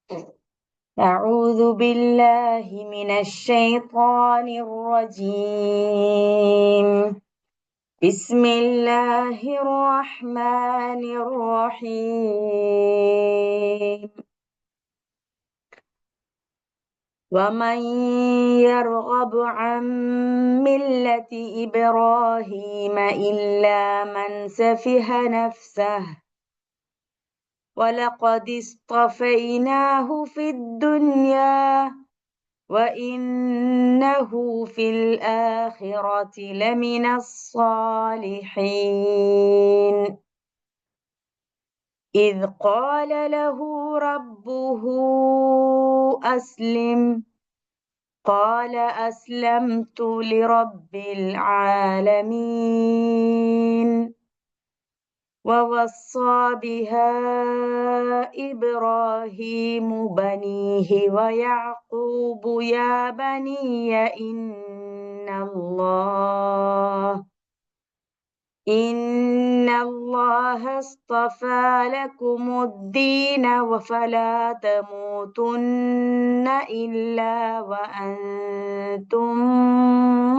أعوذ بالله من الشيطان الرجيم بسم الله الرحمن الرحيم ومن يرغب عن ملة إبراهيم إلا من سفه نفسه ولقد اصطفيناه في الدنيا وإنه في الآخرة لمن الصالحين إذ قال له ربه أسلم قال أسلمت لرب العالمين ووصى بها إبراهيم بنيه ويعقوب يا بني إن الله اصطفى لكم الدين فلا تموتن إلا وأنتم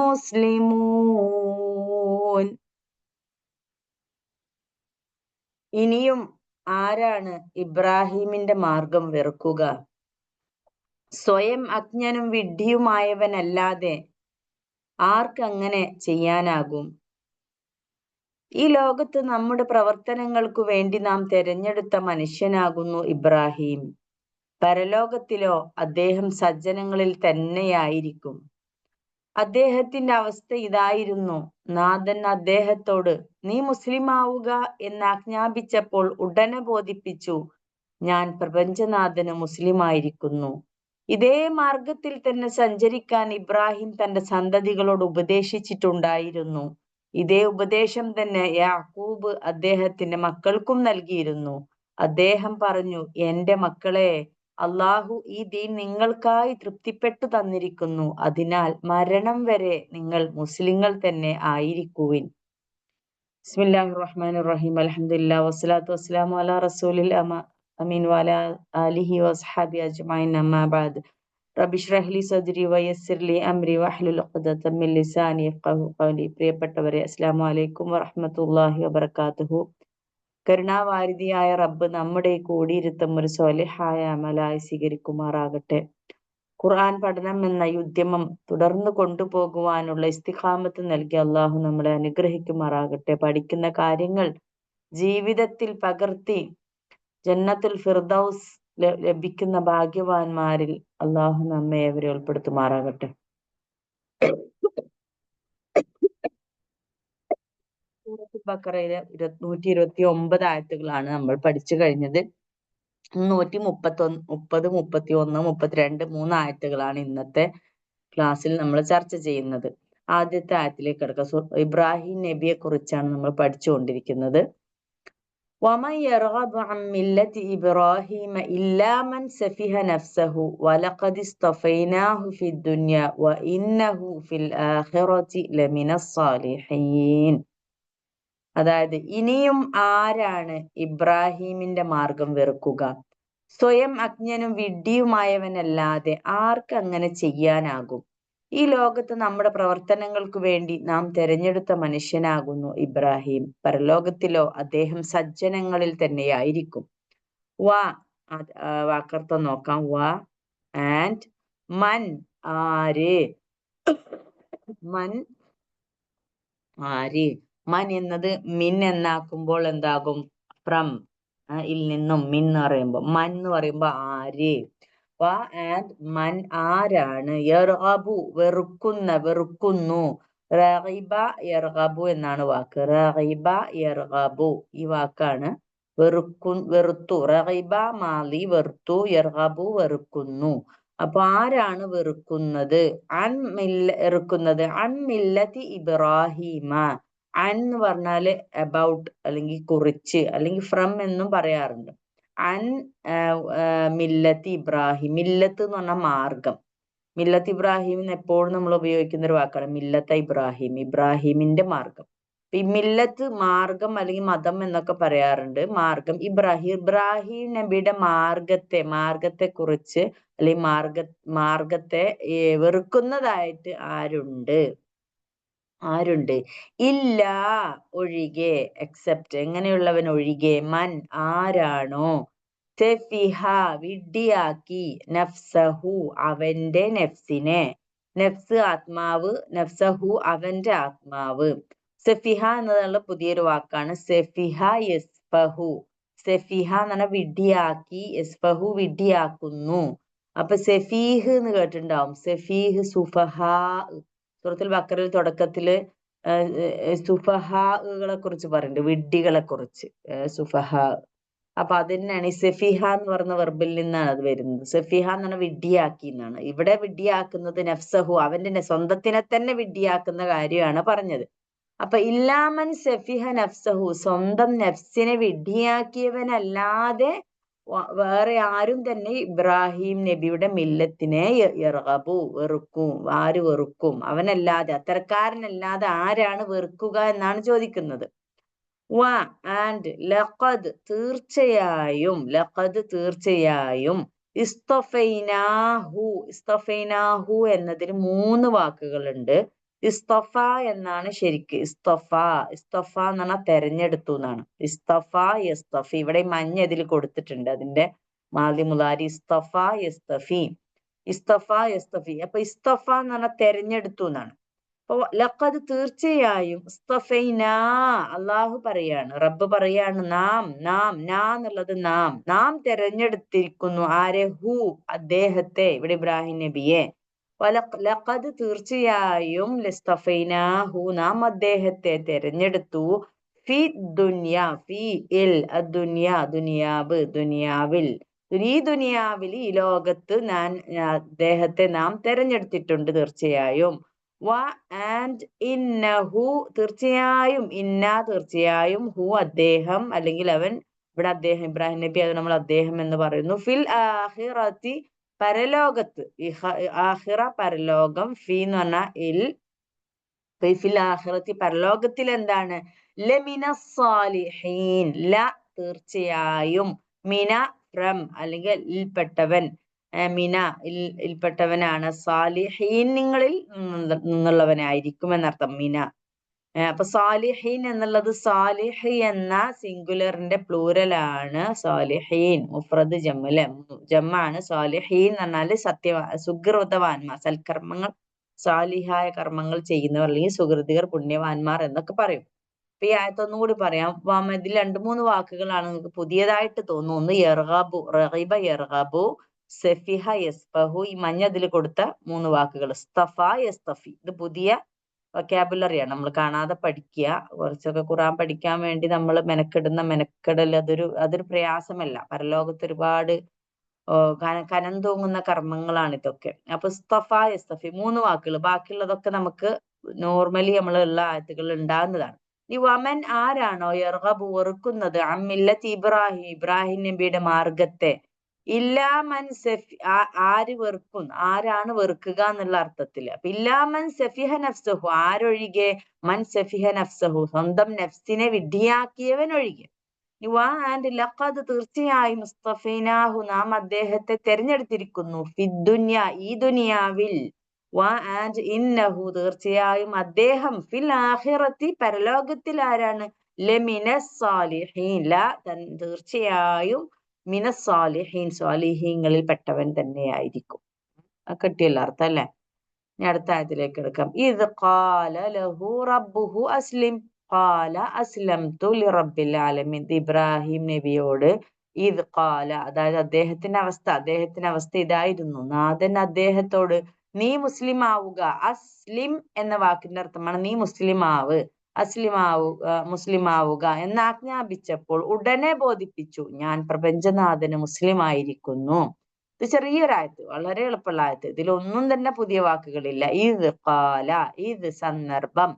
مسلمون. ഇനിയും ആരാണ് ഇബ്രാഹീമിന്റെ മാർഗം വെറുക്കുക? സ്വയം അജ്ഞനും വിഡ്ഢിയുമായവനല്ലാതെ ആർക്കങ്ങനെ ചെയ്യാനാകും? ഈ ലോകത്ത് നമ്മുടെ പ്രവർത്തനങ്ങൾക്കു വേണ്ടി നാം തെരഞ്ഞെടുത്ത മനുഷ്യനാകുന്നു ഇബ്രാഹിം. പരലോകത്തിലോ അദ്ദേഹം സജ്ജനങ്ങളിൽ തന്നെയായിരിക്കും. അദ്ദേഹത്തിന്റെ അവസ്ഥ ഇതായിരുന്നു. നാഥൻ അദ്ദേഹത്തോട് നീ മുസ്ലിമാവുക എന്ന് ആജ്ഞാപിച്ചപ്പോൾ ഉടനെ ബോധിപ്പിച്ചു, ഞാൻ പ്രപഞ്ചനാഥന് മുസ്ലിമായിരിക്കുന്നു. ഇതേ മാർഗത്തിൽ തന്നെ സഞ്ചരിക്കാൻ ഇബ്രാഹിം തന്റെ സന്തതികളോട് ഉപദേശിച്ചിട്ടുണ്ടായിരുന്നു. ഇതേ ഉപദേശം തന്നെ യാക്കൂബ് അദ്ദേഹത്തിന്റെ മക്കൾക്കും നൽകിയിരുന്നു. അദ്ദേഹം പറഞ്ഞു, എന്റെ മക്കളെ, അള്ളാഹു ഈ ദീൻ നിങ്ങൾക്കായി തൃപ്തിപ്പെട്ടു തന്നിരിക്കുന്നു. അതിനാൽ മരണം വരെ നിങ്ങൾ മുസ്ലിങ്ങൾ തന്നെ ആയിരിക്കുവിൻ. ബിസ്മില്ലാഹിർ റഹ്മാനിർ റഹീം. അൽഹംദുലില്ലാഹി വസ്സലാത്തു വസ്സലാമു അലാ റസൂലിൽ അമീൻ വഅലാ ആലിഹി വസ്ഹബിഹി അജ്മഈൻ. അമ്മാ ബഅദ്. റബ്ബി ഇശ്റഹ് ലി സദ്രി വയസ്സിർ ലി അംരി വഹ്ലുൽ ഉഖ്ദതം മിൻ ലിസാനി യഫ്ഖഹു ഖൗലി. പ്രിയപ്പെട്ടവരെ, അസ്സലാമു അലൈക്കും വറഹ്മത്തുള്ളാഹി വബറകാതുഹു. കരുണാവാരിധിയായ റബ്ബ് നമ്മുടെ ഈ കൂടിയിരുത്തം ഒരു സ്വാലിഹായ അമലായി സ്വീകരിക്കുമാറാകട്ടെ. ഖുർആൻ പഠനം എന്ന ഈ ഉദ്യമം തുടർന്നു കൊണ്ടുപോകുവാനുള്ള ഇസ്തിഖാമത്ത് നൽകി അള്ളാഹു നമ്മളെ അനുഗ്രഹിക്കുമാറാകട്ടെ. പഠിക്കുന്ന കാര്യങ്ങൾ ജീവിതത്തിൽ പകർത്തി ജന്നത്തുൽ ഫിർദൗസ് ലഭിക്കുന്ന ഭാഗ്യവാന്മാരിൽ അള്ളാഹു നമ്മെ ഏവരെ ഉൾപ്പെടുത്തുമാറാകട്ടെ. സൂറത്തുൽ ബഖറയിലെ 129 ആയത്തുകളാണ് നമ്മൾ പഠിച്ചു കഴിഞ്ഞത്. 130, 31, 32, 3 ആയത്തുകളാണ് ഇന്നത്തെ ക്ലാസ്സിൽ നമ്മൾ ചർച്ച ചെയ്യുന്നത്. ആദ്യത്തെ ആയത്തിലേക്ക് കിടക്കാം. ഇബ്രാഹിം നബിയെ കുറിച്ചാണ് നമ്മൾ പഠിച്ചുകൊണ്ടിരിക്കുന്നത്. وَمَنْ يَرْغَبُ عَنْ مِلَّةِ إِبْرَاهِيمَ إِلَّا مَنْ سَفِهَ نَفْسَهُ وَلَقَدِ اصْطَفَيْنَاهُ فِي الدُّنْيَا وَإِنَّهُ فِي الْآخِرَةِ لَمِنَ الصَّالِحِينَ. അതായത്, ഇനിയും ആരാണ് ഇബ്രാഹീമിന്റെ മാർഗം വെറുക്കുക? സ്വയം അജ്ഞനും വിഡ്ഢിയുമായവനല്ലാതെ ആർക്കങ്ങനെ ചെയ്യാനാകും? ഈ ലോകത്ത് നമ്മുടെ പ്രവർത്തനങ്ങൾക്കു വേണ്ടി നാം തെരഞ്ഞെടുത്ത മനുഷ്യനാകുന്നു ഇബ്രാഹിം. പരലോകത്തിലോ അദ്ദേഹം സജ്ജനങ്ങളിൽ തന്നെയായിരിക്കും. വാക്കർത്ഥം നോക്കാം. ആൻഡ് മൻ, ആര്. മൻ, ആര്. മൻ എന്നത് മിൻ എന്നാക്കുമ്പോൾ എന്താകും? ഫ്രം, ഇൽ നിന്നും. മിൻ എന്ന് പറയുമ്പോ, മൻ എന്ന് പറയുമ്പോ ആര്. ആൻഡ് മൻ, ആരാണ്. യർഗബു, വെറുക്കുന്നു. റഗിബ യർഗബു എന്നാണ് വാക്ക്. റഗിബ യർഗബു, ഈ വാക്കാണ് വെറുത്തു. റഗിബ മാലി, വെറുത്തു. യർഗബു, വെറുക്കുന്നു. അപ്പൊ ആരാണ് വെറുക്കുന്നത്? വെറുക്കുന്നത് അൻ മില്ലത്തി ഇബ്രാഹിമ. അൻ എന്ന് പറഞ്ഞാല് അബൌട്ട്, അല്ലെങ്കിൽ കുറിച്ച്, അല്ലെങ്കിൽ ഫ്രം എന്നും പറയാറുണ്ട്. അൻ മില്ലത്തി ഇബ്രാഹിം. മില്ലത്ത് എന്ന് പറഞ്ഞാൽ മാർഗം. മില്ലത്ത് ഇബ്രാഹിം എന്ന് എപ്പോഴും നമ്മൾ ഉപയോഗിക്കുന്ന ഒരു വാക്കാണ്. മില്ലത്ത ഇബ്രാഹിം, ഇബ്രാഹിമിന്റെ മാർഗം. ഈ മില്ലത്ത് മാർഗം അല്ലെങ്കിൽ മതം എന്നൊക്കെ പറയാറുണ്ട്. മാർഗം ഇബ്രാഹിം നബിയുടെ മാർഗത്തെ കുറിച്ച് അല്ലെങ്കിൽ മാർഗത്തെ വെറുക്കുന്നതായിട്ട് ആരുണ്ട്? ഇല്ല, ഒഴികെ, എക്സെപ്റ്റ്, എങ്ങനെയുള്ളവൻ ഒഴികെ, മൻ, ആരാണോ, സെഫിഹ, വിഡ്ഢിയാക്കി, നഫ്സഹു, അവന്റെ നെഫ്സിനെ, നഫ്സ് ആത്മാവ്, നഫ്സഹു അവന്റെ ആത്മാവ്. സെഫിഹ എന്നതുള്ള പുതിയൊരു വാക്കാണ് സെഫിഹ യസ്ഫഹു. സെഫിഹ എന്ന് പറഞ്ഞാൽ വിഡ്ഢിയാക്കി, യസ്ഫഹു വിഡ്ഢിയാക്കുന്നു. അപ്പൊ സെഫീഹ് എന്ന് കേട്ടിട്ടുണ്ടാവും. സെഫീഹ്, സുഫഹാ. സൂറത്തുൽ ബഖറയിൽ തുടക്കത്തില് സുഫഹാകളെ കുറിച്ച് പറയുന്നുണ്ട്, വിഡ്ഢികളെ കുറിച്ച്. സുഫഹാ. അപ്പൊ അതിനാണ് ഈ സെഫിഹ എന്ന് പറയുന്ന വെർബിൽ നിന്നാണ് അത് വരുന്നത്. സെഫിഹ എന്ന് പറഞ്ഞാൽ വിഡ്ഢിയാക്കി എന്നാണ്. ഇവിടെ വിഡ്ഢിയാക്കുന്നത് നഫ്സഹു, അവന്റെ സ്വന്തത്തിനെ തന്നെ വിഡ്ഢിയാക്കുന്ന കാര്യമാണ് പറഞ്ഞത്. അപ്പൊ ഇല്ലാമൻ സെഫിഹ നഫ്സഹു, സ്വന്തം നഫ്സിനെ വിഡ്ഢിയാക്കിയവനല്ലാതെ വേറെ ആരും തന്നെ ഇബ്രാഹിം നബിയുടെ മില്ലത്തിനെ വെറുക്കും. ആര് വെറുക്കും? അവനല്ലാതെ, അത്തരക്കാരനല്ലാതെ ആരാണ് വെറുക്കുക എന്നാണ് ചോദിക്കുന്നത്. ആൻഡ് ലഖദ്, തീർച്ചയായും ഇസ്തഫൈനാഹു എന്നതിന് 3 വാക്കുകളുണ്ട്. ഇസ്തഫ എന്നാണ് ശരിക്ക്. ഇസ്തഫ എന്ന് പറഞ്ഞാൽ തെരഞ്ഞെടുത്തു എന്നാണ്. ഇസ്തഫ യസ്തഫി. ഇവിടെ മഞ്ഞ ഇതിൽ കൊടുത്തിട്ടുണ്ട്, അതിന്റെ മാദി മുലാരി. ഇസ്തഫ യസ്തഫി. അപ്പൊ ഇസ്തഫ എന്ന് പറഞ്ഞാൽ തെരഞ്ഞെടുത്തു എന്നാണ്. അപ്പൊ ലഖദ്, തീർച്ചയായും, ഇസ്തഫൈനാ, അള്ളാഹു പറയാണ്, റബ്ബ് പറയാണ്, നാ എന്നുള്ളത് നാം തെരഞ്ഞെടുത്തിരിക്കുന്നു. ആരെ? ഹു, അദ്ദേഹത്തെ, ഇവിടെ ഇബ്രാഹിം നബിയെ. ലഖദ്, തീർച്ചയായും, ലസ്തഫൈനാഹു, നാം അദ്ദേഹത്തെ തെരഞ്ഞെടുത്തു. ഫി ദുനിയ, ഫി ഇൽ, ദുനിയാവിൽ, ഈ ദുനിയാവിൽ, ഈ ലോകത്ത് അദ്ദേഹത്തെ നാം തെരഞ്ഞെടുത്തിട്ടുണ്ട് തീർച്ചയായും. ആൻഡ് ഇന്നഹു, തീർച്ചയായും, ഹു, അദ്ദേഹം, അല്ലെങ്കിൽ അവൻ, ഇവിടെ അദ്ദേഹം ഇബ്രാഹിം നബി, അത് നമ്മൾ അദ്ദേഹം എന്ന് പറയുന്നു. ഫിൽ ആഖിറത്തി, പരലോകത്ത്. ആഖിറ പരലോകം, ഫി എന്ന് പറഞ്ഞാൽ ഫിൽ ആഖിറത്തി പരലോകത്തിൽ എന്താണ്? ലമിന സാലിഹീൻ, തീർച്ചയായും, മിന, ഫ്രം, അല്ലെങ്കിൽ ഇൽപ്പെട്ടവൻ, മിന, ഇൽപ്പെട്ടവനാണ്, സാലിഹീൻ, നിങ്ങളിൽ നിന്നുള്ളവനായിരിക്കും എന്നർത്ഥം, മിന. അപ്പൊ സാലിഹീൻ എന്നുള്ളത്, സാലിഹ് എന്ന സിംഗുലറിന്റെ പ്ലൂരലാണ് സാലിഹീൻ. മുഫ്രദ് ജമ്മാണ്. സാലിഹീൻ എന്ന് പറഞ്ഞാല് സുഹൃതവാന്മാർ, സൽക്കർമ്മങ്ങൾ, സാലിഹായ കർമ്മങ്ങൾ ചെയ്യുന്നവർ, അല്ലെങ്കിൽ സുഹൃതികർ, പുണ്യവാന്മാർ എന്നൊക്കെ പറയും. അപ്പൊ ഈ ആയത്തൊന്നും കൂടി പറയാം. ഇതിൽ 2-3 വാക്കുകളാണ് നിങ്ങൾക്ക് പുതിയതായിട്ട് തോന്നുന്നു. ഒന്ന് യർഗബു, റഗിബ യർഗബു, സെഫിഹ യസ്ഫഹു. ഈ മഞ്ഞ ഇതിൽ കൊടുത്ത 3 വാക്കുകൾ. ഇസ്തഫ യസ്തഫി, ഇത് പുതിയ വൊക്കാബുലറിയാണ്. നമ്മൾ കാണാതെ പഠിക്കുക. കുറച്ചൊക്കെ ഖുർആൻ പഠിക്കാൻ വേണ്ടി നമ്മൾ മെനക്കെടൽ അതൊരു പ്രയാസമല്ല. പരലോകത്ത് ഒരുപാട് കനം തൂങ്ങുന്ന കർമ്മങ്ങളാണ് ഇതൊക്കെ. അപ്പൊ ഇസ്തഫ യസ്തഫി 3 വാക്കുകൾ. ബാക്കിയുള്ളതൊക്കെ നമുക്ക് നോർമലി നമ്മളുള്ള ആയത്തുകൾ ഉണ്ടാകുന്നതാണ്. ഈ വമൻ, ആരാണോ, യർഗബു, വെറുക്കുന്നത്, അമ്മില്ലത്ത് ഇബ്രാഹിം നബിയുടെ മാർഗത്തെ, ഇല്ലാമൻ ആര് വെറുക്കും, ആരാണ് വെറുക്കുക എന്നുള്ള അർത്ഥത്തില്. അപ്പൊ ഇല്ലാമൻ സഫിഹ നഫ്സഹു, ആരൊഴികെ, മൻ സഫിഹ നഫ്സഹു, സ്വന്തം നഫ്സിനെ വിഡ്ഢിയാക്കിയവൻ ഒഴികെ. ആൻഡ് ലഖദ്, തീർച്ചയായും, ഇസ്തഫൈനാഹു, നാം അദ്ദേഹത്തെ തെരഞ്ഞെടുത്തിരിക്കുന്നു. ഫിദ്ദുന്യ, ഈ ദുനിയാവിൽ. ആൻഡ് ഇന്നഹു, തീർച്ചയായും, അദ്ദേഹം, ഫിൽ ആഖിറത്തി, പരലോകത്തിൽ ആരാണ്? ലമിനസ് സാലിഹീൻ, തീർച്ചയായും, മിനസ് സാലിഹീൻ, സ്വാലിഹീങ്ങളിൽ പെട്ടവൻ തന്നെയായിരിക്കും. കിട്ടിയല്ലോ അർത്ഥം അല്ലേ? ഇനി അടുത്ത ആയത്തിലേക്ക് എടുക്കാം. ഇത് ഖാല ലഹു റബ്ബുഹു അസ്ലിം, ഖാല അസ്ലംതു ലിറബ്ബിൽ ആലമീൻ. ഇബ്രാഹിം നബിയോട് ഇത് ഖാല, അതായത് അദ്ദേഹത്തിന്റെ അവസ്ഥ ഇതായിരുന്നു. നാഥൻ അദ്ദേഹത്തോട്, നീ മുസ്ലിം ആവുക. അസ്ലിം എന്ന വാക്കിന്റെ അർത്ഥമാണ് നീ മുസ്ലിം ആവുക എന്ന് ആജ്ഞാപിച്ചപ്പോൾ ഉടനെ ബോധിപ്പിച്ചു, ഞാൻ പ്രപഞ്ചനാഥന് മുസ്ലിം ആയിരിക്കുന്നു. ഇത് ചെറിയൊരായത്ത്, വളരെ എളുപ്പമുള്ള ആയത്ത്. ഇതിലൊന്നും തന്നെ പുതിയ വാക്കുകളില്ല. ഇത് സന്ദർഭം.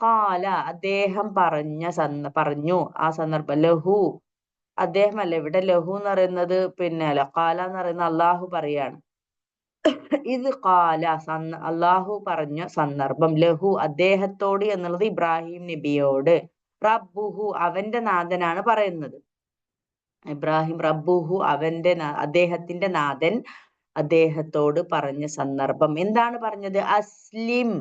ഖാല, അദ്ദേഹം പറഞ്ഞു, ആ സന്ദർഭം. ലഹു, അദ്ദേഹമല്ല, ഇവിടെ ലഹു എന്ന് പറയുന്നത് ഖാല എന്ന് പറയുന്നത് അള്ളാഹു പറയാണ്. ഇത് കാല അള്ളാഹു പറഞ്ഞ സന്ദർഭം ലഹു അദ്ദേഹത്തോട് എന്നുള്ളത് ഇബ്രാഹിം നബിയോട്, റബ്ബുഹു അവന്റെ നാഥനാണ് പറയുന്നത്. ഇബ്രാഹിം റബ്ബുഹു അദ്ദേഹത്തിന്റെ നാഥൻ അദ്ദേഹത്തോട് പറഞ്ഞ സന്ദർഭം എന്താണ് പറഞ്ഞത്? അസ്ലിം,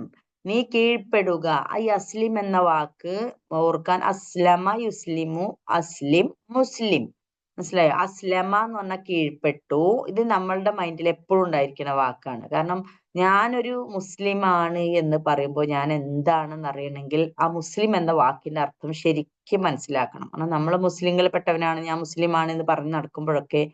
നീ കീഴ്പ്പെടുക. ഈ അസ്ലിം എന്ന വാക്ക് ഓർക്കാൻ, അസ്ലമ യുസ്ലിമു, അസ്ലിം മുസ്ലിം. മനസ്സിലായോ? അസ്ലമ എന്ന് പറഞ്ഞാൽ കീഴ്പ്പെട്ടു. ഇത് നമ്മളുടെ മൈൻഡിൽ എപ്പോഴും ഉണ്ടായിരിക്കുന്ന വാക്കാണ്. കാരണം ഞാനൊരു മുസ്ലിമാണ് എന്ന് പറയുമ്പോൾ ഞാൻ എന്താണെന്ന് അറിയണമെങ്കിൽ ആ മുസ്ലിം എന്ന വാക്കിന്റെ അർത്ഥം ശരിക്കും മനസ്സിലാക്കണം. കാരണം നമ്മൾ മുസ്ലിങ്ങളിൽ പെട്ടവനാണ്, ഞാൻ മുസ്ലിമാണ് എന്ന് പറഞ്ഞ് നടക്കുമ്പോഴൊക്കെ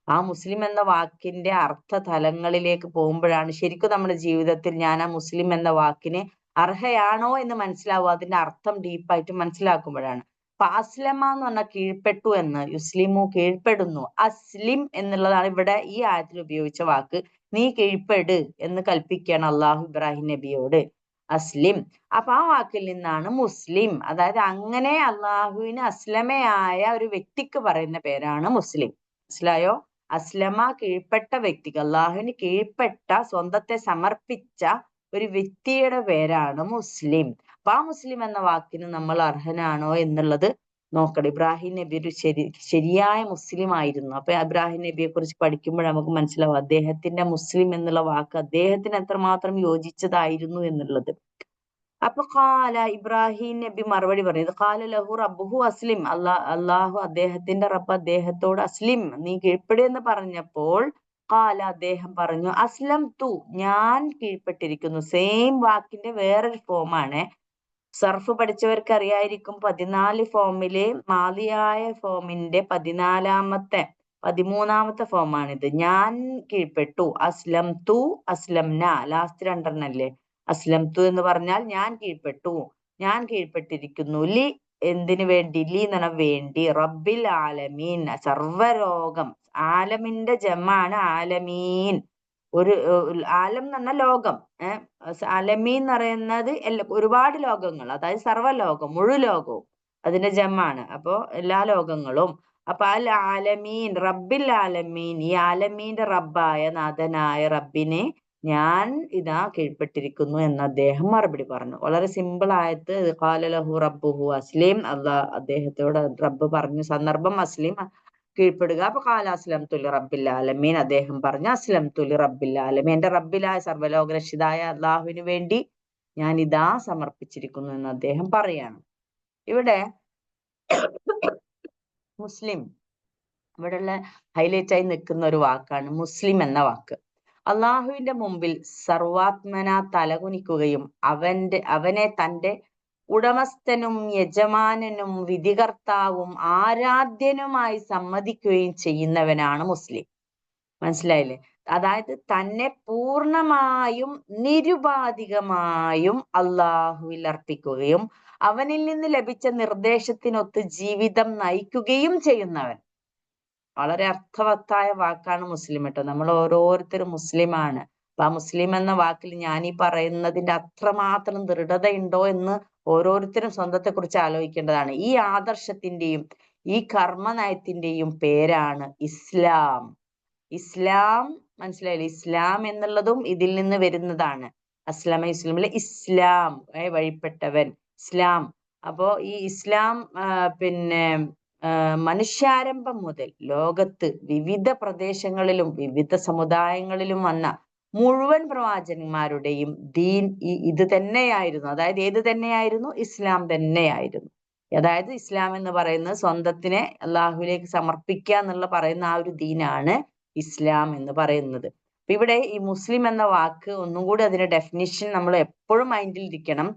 ആ മുസ്ലിം എന്ന വാക്കിന്റെ അർത്ഥ തലങ്ങളിലേക്ക് പോകുമ്പോഴാണ് ശരിക്കും നമ്മുടെ ജീവിതത്തിൽ ഞാൻ ആ മുസ്ലിം എന്ന വാക്കിന് അർഹയാണോ എന്ന് മനസ്സിലാവുക. അതിന്റെ അർത്ഥം ഡീപ്പായിട്ട് മനസ്സിലാക്കുമ്പോഴാണ്. അപ്പൊ അസ്ലമ എന്ന് പറഞ്ഞാൽ കീഴ്പ്പെട്ടു എന്ന്, യുസ്ലിമു കീഴ്പ്പെടുന്നു. അസ്ലിം എന്നുള്ളതാണ് ഇവിടെ ഈ ആയത്തിൽ ഉപയോഗിച്ച വാക്ക്. നീ കീഴ്പ്പെട് എന്ന് കൽപ്പിക്കുകയാണ് അള്ളാഹു ഇബ്രാഹിം നബിയോട്. അസ്ലിം. അപ്പൊ ആ വാക്കിൽ നിന്നാണ് മുസ്ലിം. അതായത് അങ്ങനെ അള്ളാഹുവിന് അസ്ലമയായ ഒരു വ്യക്തിക്ക് പറയുന്ന പേരാണ് മുസ്ലിം. മനസ്സിലായോ? അസ്ലമ കീഴ്പ്പെട്ട വ്യക്തിക്ക്, അള്ളാഹുവിന് കീഴ്പ്പെട്ട, സ്വന്തത്തെ സമർപ്പിച്ച ഒരു വ്യക്തിയുടെ പേരാണ് മുസ്ലിം. അപ്പൊ ആ മുസ്ലിം എന്ന വാക്കിന് നമ്മൾ അർഹനാണോ എന്നുള്ളത് നോക്കണം. ഇബ്രാഹിം നബി ഒരു ശരിയായ മുസ്ലിം ആയിരുന്നു. അപ്പൊ ഇബ്രാഹിം നബിയെ കുറിച്ച് പഠിക്കുമ്പോൾ നമുക്ക് മനസ്സിലാവും അദ്ദേഹത്തിന്റെ മുസ്ലിം എന്നുള്ള വാക്ക് അദ്ദേഹത്തിന് എത്രമാത്രം യോജിച്ചതായിരുന്നു എന്നുള്ളത്. അപ്പൊ കാല ഇബ്രാഹിം നബി മറുപടി പറയുന്നത്, കാല ലഹു റബ്ബുഹു അസ്ലിം, അള്ളാഹു അദ്ദേഹത്തിന്റെ റബ്ബ് അദ്ദേഹത്തോട് അസ്ലിം, നീ കീഴ്പ്പെടു എന്ന് പറഞ്ഞപ്പോൾ കാല അദ്ദേഹം പറഞ്ഞു അസ്ലം തു, ഞാൻ കീഴ്പ്പെട്ടിരിക്കുന്നു. സെയിം വാക്കിന്റെ വേറൊരു ഫോമാണ്. സർഫ് പഠിച്ചവർക്ക് അറിയായിരിക്കും. 14 ഫോമില് മാലിയായ ഫോമിന്റെ 13ാമത്തെ ഫോമാണിത്. ഞാൻ കീഴ്പ്പെട്ടു. അസ്ലം തു, അസ്ലംന, ലാസ്റ്റ് രണ്ടെണ്ണല്ലേ. അസ്ലം തു എന്ന് പറഞ്ഞാൽ ഞാൻ കീഴ്പ്പെട്ടു, ഞാൻ കീഴ്പ്പെട്ടിരിക്കുന്നു. ലി എന്തിനു വേണ്ടി? ലി എന്ന് പറഞ്ഞാൽ വേണ്ടി. റബ്ബിൽ ആലമീൻ, സർവലോകം. ആലമിന്റെ ജമാണ് ആലമീൻ. ഒരു ആലം എന്ന് പറഞ്ഞാൽ ലോകം. അലമീൻ എന്ന് പറയുന്നത് ഒരുപാട് ലോകങ്ങൾ, അതായത് സർവ്വലോകം, മുഴുലോകവും അതിന്റെ ജമാണ്. അപ്പോ എല്ലാ ലോകങ്ങളും. അപ്പൊ അൽ ആലമീൻ, റബ്ബിൽ ആലമീൻ, ഈ ആലമീന്റെ റബ്ബായ നാഥനായ റബ്ബിനെ ഞാൻ ഇതാ കീഴ്പ്പെട്ടിരിക്കുന്നു എന്ന് അദ്ദേഹം മറുപടി പറഞ്ഞു. വളരെ സിമ്പിൾ ആയത്. ഖാല ലഹു റബ്ബുഹു അസ്ലിം, അദ്ദേഹത്തോട് റബ്ബ് പറഞ്ഞ സന്ദർഭം അസ്ലിം, കീഴ്പ്പെടുക. അപ്പൊ ഖാല അസ്ലംതു ലിറബ്ബിൽ ആലമീൻ, അദ്ദേഹം പറഞ്ഞു അസ്ലംതു ലിറബ്ബിൽ ആലമീൻ, എന്റെ റബ്ബിലായ സർവ്വലോകരക്ഷിതായ അള്ളാഹുവിന് വേണ്ടി ഞാൻ ഇതാ സമർപ്പിച്ചിരിക്കുന്നു എന്ന് അദ്ദേഹം പറയാണ്. ഇവിടെ മുസ്ലിം, ഇവിടെയുള്ള ഹൈലൈറ്റ് ആയി നിൽക്കുന്ന ഒരു വാക്കാണ് മുസ്ലിം എന്ന വാക്ക്. അള്ളാഹുവിന്റെ മുമ്പിൽ സർവാത്മന തലകുനിക്കുകയും അവനെ തന്റെ ഉടമസ്ഥനും യജമാനനും വിധികർത്താവും ആരാധ്യനുമായി സമ്മതിക്കുകയും ചെയ്യുന്നവനാണ് മുസ്ലിം. മനസ്സിലായില്ലേ? അതായത് തന്നെ പൂർണ്ണമായും നിരുപാധികമായും അള്ളാഹുവിൽ അർപ്പിക്കുകയും അവനിൽ നിന്ന് ലഭിച്ച നിർദ്ദേശത്തിനൊത്ത് ജീവിതം നയിക്കുകയും ചെയ്യുന്നവൻ. വളരെ അർത്ഥവത്തായ വാക്കാണ് മുസ്ലിം കേട്ടോ. നമ്മൾ ഓരോരുത്തരും മുസ്ലിമാണ്. അപ്പൊ ആ മുസ്ലിം എന്ന വാക്കിൽ ഞാൻ ഈ പറയുന്നതിന്റെ അത്രമാത്രം ദൃഢതയുണ്ടോ എന്ന് ഓരോരുത്തരും സ്വന്തത്തെ കുറിച്ച് ആലോചിക്കേണ്ടതാണ്. ഈ ആദർശത്തിന്റെയും ഈ കർമ്മനയത്തിന്റെയും പേരാണ് ഇസ്ലാം. ഇസ്ലാം, മനസ്സിലായില്ലേ? ഇസ്ലാം എന്നുള്ളതും ഇതിൽ നിന്ന് വരുന്നതാണ്. അസ്ലാമ ഇസ്ലാമിലെ ഇസ്ലാം, വഴിപ്പെട്ടവൻ, ഇസ്ലാം. അപ്പോ ഈ ഇസ്ലാം പിന്നെ മനുഷ്യാരംഭം മുതൽ ലോകത്ത് വിവിധ പ്രദേശങ്ങളിലും വിവിധ സമുദായങ്ങളിലും വന്ന മുഴുവൻ പ്രവാചകന്മാരുടെയും ദീൻ ഇത് തന്നെയായിരുന്നു. അതായത് ഏത് തന്നെയായിരുന്നു? ഇസ്ലാം തന്നെയായിരുന്നു. അതായത് ഇസ്ലാം എന്ന് പറയുന്നത് സ്വന്തത്തിനെ അള്ളാഹുവിലേക്ക് സമർപ്പിക്കുക എന്നുള്ള പറയുന്ന ആ ഒരു ദീനാണ് ഇസ്ലാം എന്ന് പറയുന്നത്. അപ്പൊ ഇവിടെ ഈ മുസ്ലിം എന്ന വാക്ക് ഒന്നും കൂടി അതിന്റെ ഡെഫിനിഷൻ നമ്മൾ എപ്പോഴും മൈൻഡിൽ ഇരിക്കണം.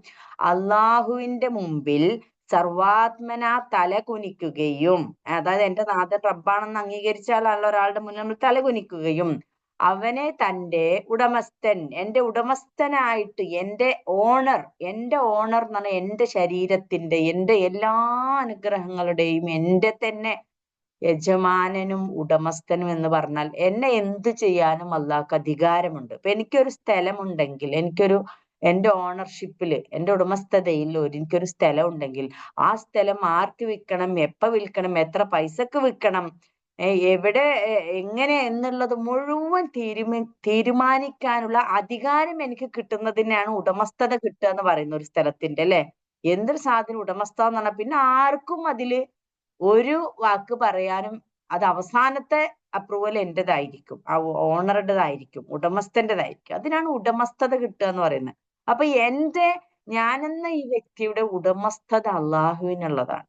അള്ളാഹുവിന്റെ മുമ്പിൽ സർവാത്മന തല കുനിക്കുകയും, അതായത് എന്റെ നാഥൻ റബ്ബാണെന്ന് അംഗീകരിച്ചാലുള്ള ഒരാളുടെ മുന്നിൽ നമ്മൾ തല കുനിക്കുകയും അവനെ തന്റെ ഉടമസ്ഥൻ, എന്റെ ഉടമസ്ഥനായിട്ട്, എന്റെ ഓണർ എന്ന് പറഞ്ഞാൽ എന്റെ ശരീരത്തിന്റെ, എന്റെ എല്ലാ അനുഗ്രഹങ്ങളുടെയും എന്റെ തന്നെ യജമാനനും ഉടമസ്ഥനും എന്ന് പറഞ്ഞാൽ എന്നെ എന്ത് ചെയ്യാനും അള്ളാഹ്ക്ക് അധികാരമുണ്ട്. ഇപ്പൊ എനിക്കൊരു സ്ഥലമുണ്ടെങ്കിൽ, എന്റെ ഓണർഷിപ്പില്, എന്റെ ഉടമസ്ഥതയിൽ എനിക്കൊരു സ്ഥലം ഉണ്ടെങ്കിൽ ആ സ്ഥലം ആർക്ക് വിൽക്കണം, എപ്പോ വിൽക്കണം, എത്ര പൈസക്ക് വിൽക്കണം, എവിടെ എങ്ങനെ എന്നുള്ളത് മുഴുവൻ തീരുമാനിക്കാനുള്ള അധികാരം എനിക്ക് കിട്ടുന്നതിനാണ് ഉടമസ്ഥത കിട്ടുക എന്ന് പറയുന്ന ഒരു സ്ഥലത്തിന്റെ അല്ലെ. എന്തൊരു സാധനം ഉടമസ്ഥ എന്ന് പറഞ്ഞാൽ പിന്നെ ആർക്കും അതില് ഒരു വാക്ക് പറയാനും അത് അവസാനത്തെ അപ്രൂവൽ എന്റേതായിരിക്കും, ആ ഓണറുടേതായിരിക്കും, ഉടമസ്ഥന്റേതായിരിക്കും. അതിനാണ് ഉടമസ്ഥത കിട്ടുക എന്ന് പറയുന്നത്. അപ്പൊ ഞാനെന്ന ഈ വ്യക്തിയുടെ ഉടമസ്ഥത അള്ളാഹുവിനുള്ളതാണ്.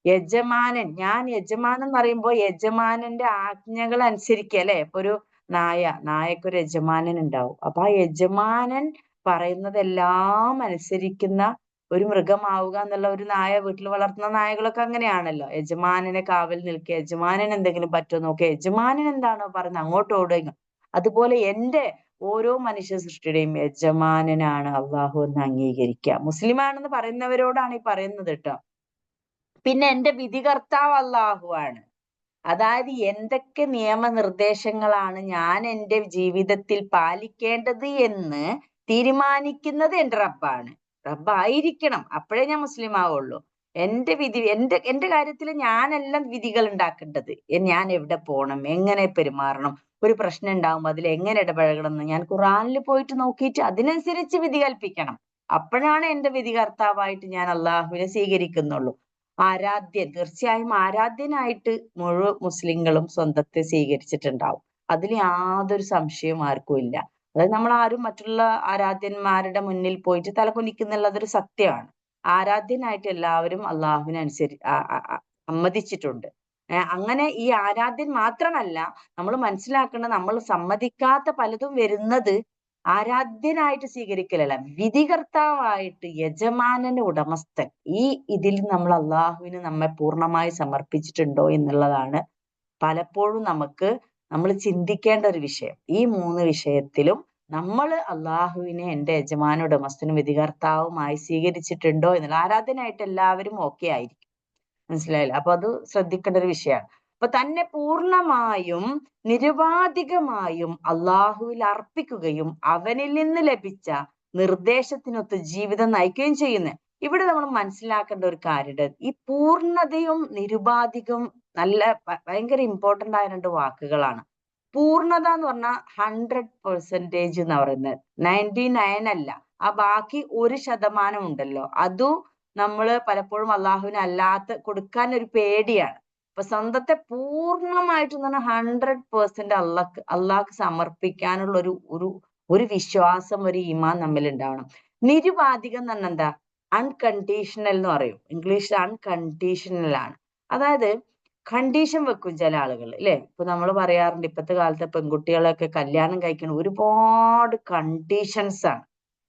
യജമാനൻ, ഞാൻ യജമാനൻ എന്ന് പറയുമ്പോ യജമാനന്റെ ആജ്ഞകൾ അനുസരിക്കുക അല്ലെ. ഇപ്പൊ ഒരു നായക്കൊരു യജമാനൻ ഉണ്ടാവും. അപ്പൊ ആ യജമാനൻ പറയുന്നതെല്ലാം അനുസരിക്കുന്ന ഒരു മൃഗമാവുക എന്നുള്ള, ഒരു വീട്ടിൽ വളർത്തുന്ന നായകളൊക്കെ അങ്ങനെയാണല്ലോ. യജമാനനെ കാവൽ നിൽക്കുക, യജമാനൻ എന്തെങ്കിലും പറ്റുമോ നോക്കുക, യജമാനൻ എന്താണോ പറയുന്നത് അങ്ങോട്ട് ഓടുക. അതുപോലെ ഓരോ മനുഷ്യ സൃഷ്ടിയുടെയും യജമാനനാണ് അള്ളാഹു എന്ന് അംഗീകരിക്കുക. മുസ്ലിമാണെന്ന് പറയുന്നവരോടാണ് ഈ പറയുന്നത് കേട്ടോ. പിന്നെ എന്റെ വിധികർത്താവ് അള്ളാഹു ആണ്. അതായത് എന്തൊക്കെ നിയമനിർദ്ദേശങ്ങളാണ് ഞാൻ എൻ്റെ ജീവിതത്തിൽ പാലിക്കേണ്ടത് എന്ന് തീരുമാനിക്കുന്നത് എൻ്റെ റബ്ബാണ്. റബ്ബായിരിക്കണം, അപ്പോഴേ ഞാൻ മുസ്ലിം ആവുള്ളൂ. എന്റെ കാര്യത്തിൽ ഞാനെല്ലാം വിധികൾ ഉണ്ടാക്കേണ്ടത്. ഞാൻ എവിടെ പോകണം, എങ്ങനെ പെരുമാറണം, ഒരു പ്രശ്നം ഉണ്ടാകുമ്പോൾ അതിൽ എങ്ങനെ ഇടപഴകണം എന്ന് ഞാൻ ഖുറാനിൽ പോയിട്ട് നോക്കിയിട്ട് അതിനനുസരിച്ച് വിധി കൽപ്പിക്കണം. അപ്പോഴാണ് എന്റെ വിധികർത്താവായിട്ട് ഞാൻ അള്ളാഹുവിനെ സ്വീകരിക്കുന്നുള്ളൂ. തീർച്ചയായും ആരാധ്യനായിട്ട് മുഴുവൻ മുസ്ലിങ്ങളും സ്വന്തത്തെ സ്വീകരിച്ചിട്ടുണ്ടാവും. അതിൽ യാതൊരു സംശയവും ആർക്കും ഇല്ല. അതായത് നമ്മൾ ആരും മറ്റുള്ള ആരാധ്യന്മാരുടെ മുന്നിൽ പോയിട്ട് തലകുനിക്കുന്നുള്ളതൊരു സത്യമാണ്. ആരാധ്യനായിട്ട് എല്ലാവരും അള്ളാഹുവിനെ സമ്മതിച്ചിട്ടുണ്ട്. അങ്ങനെ ഈ ആരാധ്യൻ മാത്രമല്ല, നമ്മൾ മനസ്സിലാക്കേണ്ടത്, നമ്മൾ സമ്മതിക്കാത്ത പലതും വരുന്നത് ആരാധ്യനായിട്ട് സ്വീകരിക്കലല്ല, വിധികർത്താവായിട്ട് യജമാനന്റെ ഉടമസ്ഥൻ. ഇതിൽ നമ്മൾ അള്ളാഹുവിന് നമ്മെ പൂർണ്ണമായി സമർപ്പിച്ചിട്ടുണ്ടോ എന്നുള്ളതാണ് പലപ്പോഴും നമ്മൾ ചിന്തിക്കേണ്ട ഒരു വിഷയം. ഈ 3 വിഷയത്തിലും നമ്മൾ അള്ളാഹുവിനെ എന്റെ യജമാന ഉടമസ്ഥനും വിധികർത്താവുമായി സ്വീകരിച്ചിട്ടുണ്ടോ എന്നുള്ള, ആരാധനായിട്ട് എല്ലാവരും ഓക്കെ ആയിരിക്കും. മനസ്സിലായില്ല? അപ്പൊ അത് ശ്രദ്ധിക്കേണ്ട ഒരു വിഷയമാണ്. അപ്പൊ തന്നെ പൂർണ്ണമായും നിരുപാധികമായും അള്ളാഹുവിൽ അർപ്പിക്കുകയും അവനിൽ നിന്ന് ലഭിച്ച നിർദ്ദേശത്തിനൊത്ത് ജീവിതം നയിക്കുകയും ചെയ്യുന്നത്. ഇവിടെ നമ്മൾ മനസ്സിലാക്കേണ്ട ഒരു കാര്യം, ഈ പൂർണ്ണതയും നിരുപാധികം ഭയങ്കര ഇമ്പോർട്ടന്റ് ആയ 2 വാക്കുകളാണ്. പൂർണ്ണത എന്ന് പറഞ്ഞാൽ 100% എന്ന് പറയുന്നത് 99 അല്ല. ആ ബാക്കി 1% ഉണ്ടല്ലോ, അതും നമ്മൾ പലപ്പോഴും അള്ളാഹുവിന് കൊടുക്കാൻ ഒരു പേടിയാണ്. അപ്പൊ സ്വന്തത്തെ പൂർണ്ണമായിട്ട് 100% അള്ളാഹ്ക്ക് സമർപ്പിക്കാനുള്ള ഒരു വിശ്വാസം, ഒരു ഈമാൻ നമ്മിൽ ഉണ്ടാവണം. നിരുപാധികം എന്ന് പറഞ്ഞാൽ എന്താ? അൺകണ്ടീഷണൽ എന്ന് പറയും. ഇംഗ്ലീഷിൽ അൺകണ്ടീഷണൽ ആണ്. അതായത് കണ്ടീഷൻ വെക്കും ചില ആളുകൾ അല്ലെ. ഇപ്പൊ നമ്മൾ പറയാറുണ്ട്, ഇപ്പോഴത്തെ കാലത്തെ പെൺകുട്ടികളൊക്കെ കല്യാണം കഴിക്കുന്ന ഒരുപാട് കണ്ടീഷൻസ് ആണ്.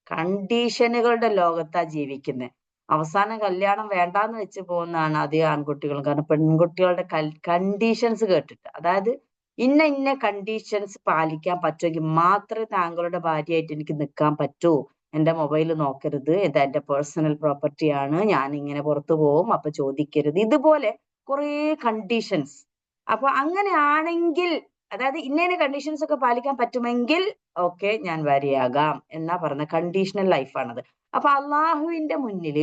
കണ്ടീഷനുകളുടെ ലോകത്താ ജീവിക്കുന്നത്. അവസാനം കല്യാണം വേണ്ടാന്ന് വെച്ച് പോകുന്നതാണ് അധികം ആൺകുട്ടികളും. കാരണം പെൺകുട്ടികളുടെ കണ്ടീഷൻസ് കേട്ടിട്ട്, അതായത് ഇന്ന കണ്ടീഷൻസ് പാലിക്കാൻ പറ്റുമെങ്കിൽ മാത്രമേ താങ്കളുടെ ഭാര്യയായിട്ട് എനിക്ക് നിൽക്കാൻ പറ്റൂ, എന്റെ മൊബൈൽ നോക്കരുത്, ഇത് എന്റെ പേഴ്സണൽ പ്രോപ്പർട്ടിയാണ്, ഞാൻ ഇങ്ങനെ പുറത്തു പോകും, അപ്പൊ ചോദിക്കരുത്, ഇതുപോലെ കുറെ കണ്ടീഷൻസ്. അപ്പൊ അങ്ങനെയാണെങ്കിൽ, അതായത് ഇന്ന കണ്ടീഷൻസ് ഒക്കെ പാലിക്കാൻ പറ്റുമെങ്കിൽ ഓക്കെ ഞാൻ ഭാര്യയാകാം എന്നാ പറഞ്ഞ കണ്ടീഷണൽ ലൈഫാണത്. അപ്പൊ അള്ളാഹുവിന്റെ മുന്നിൽ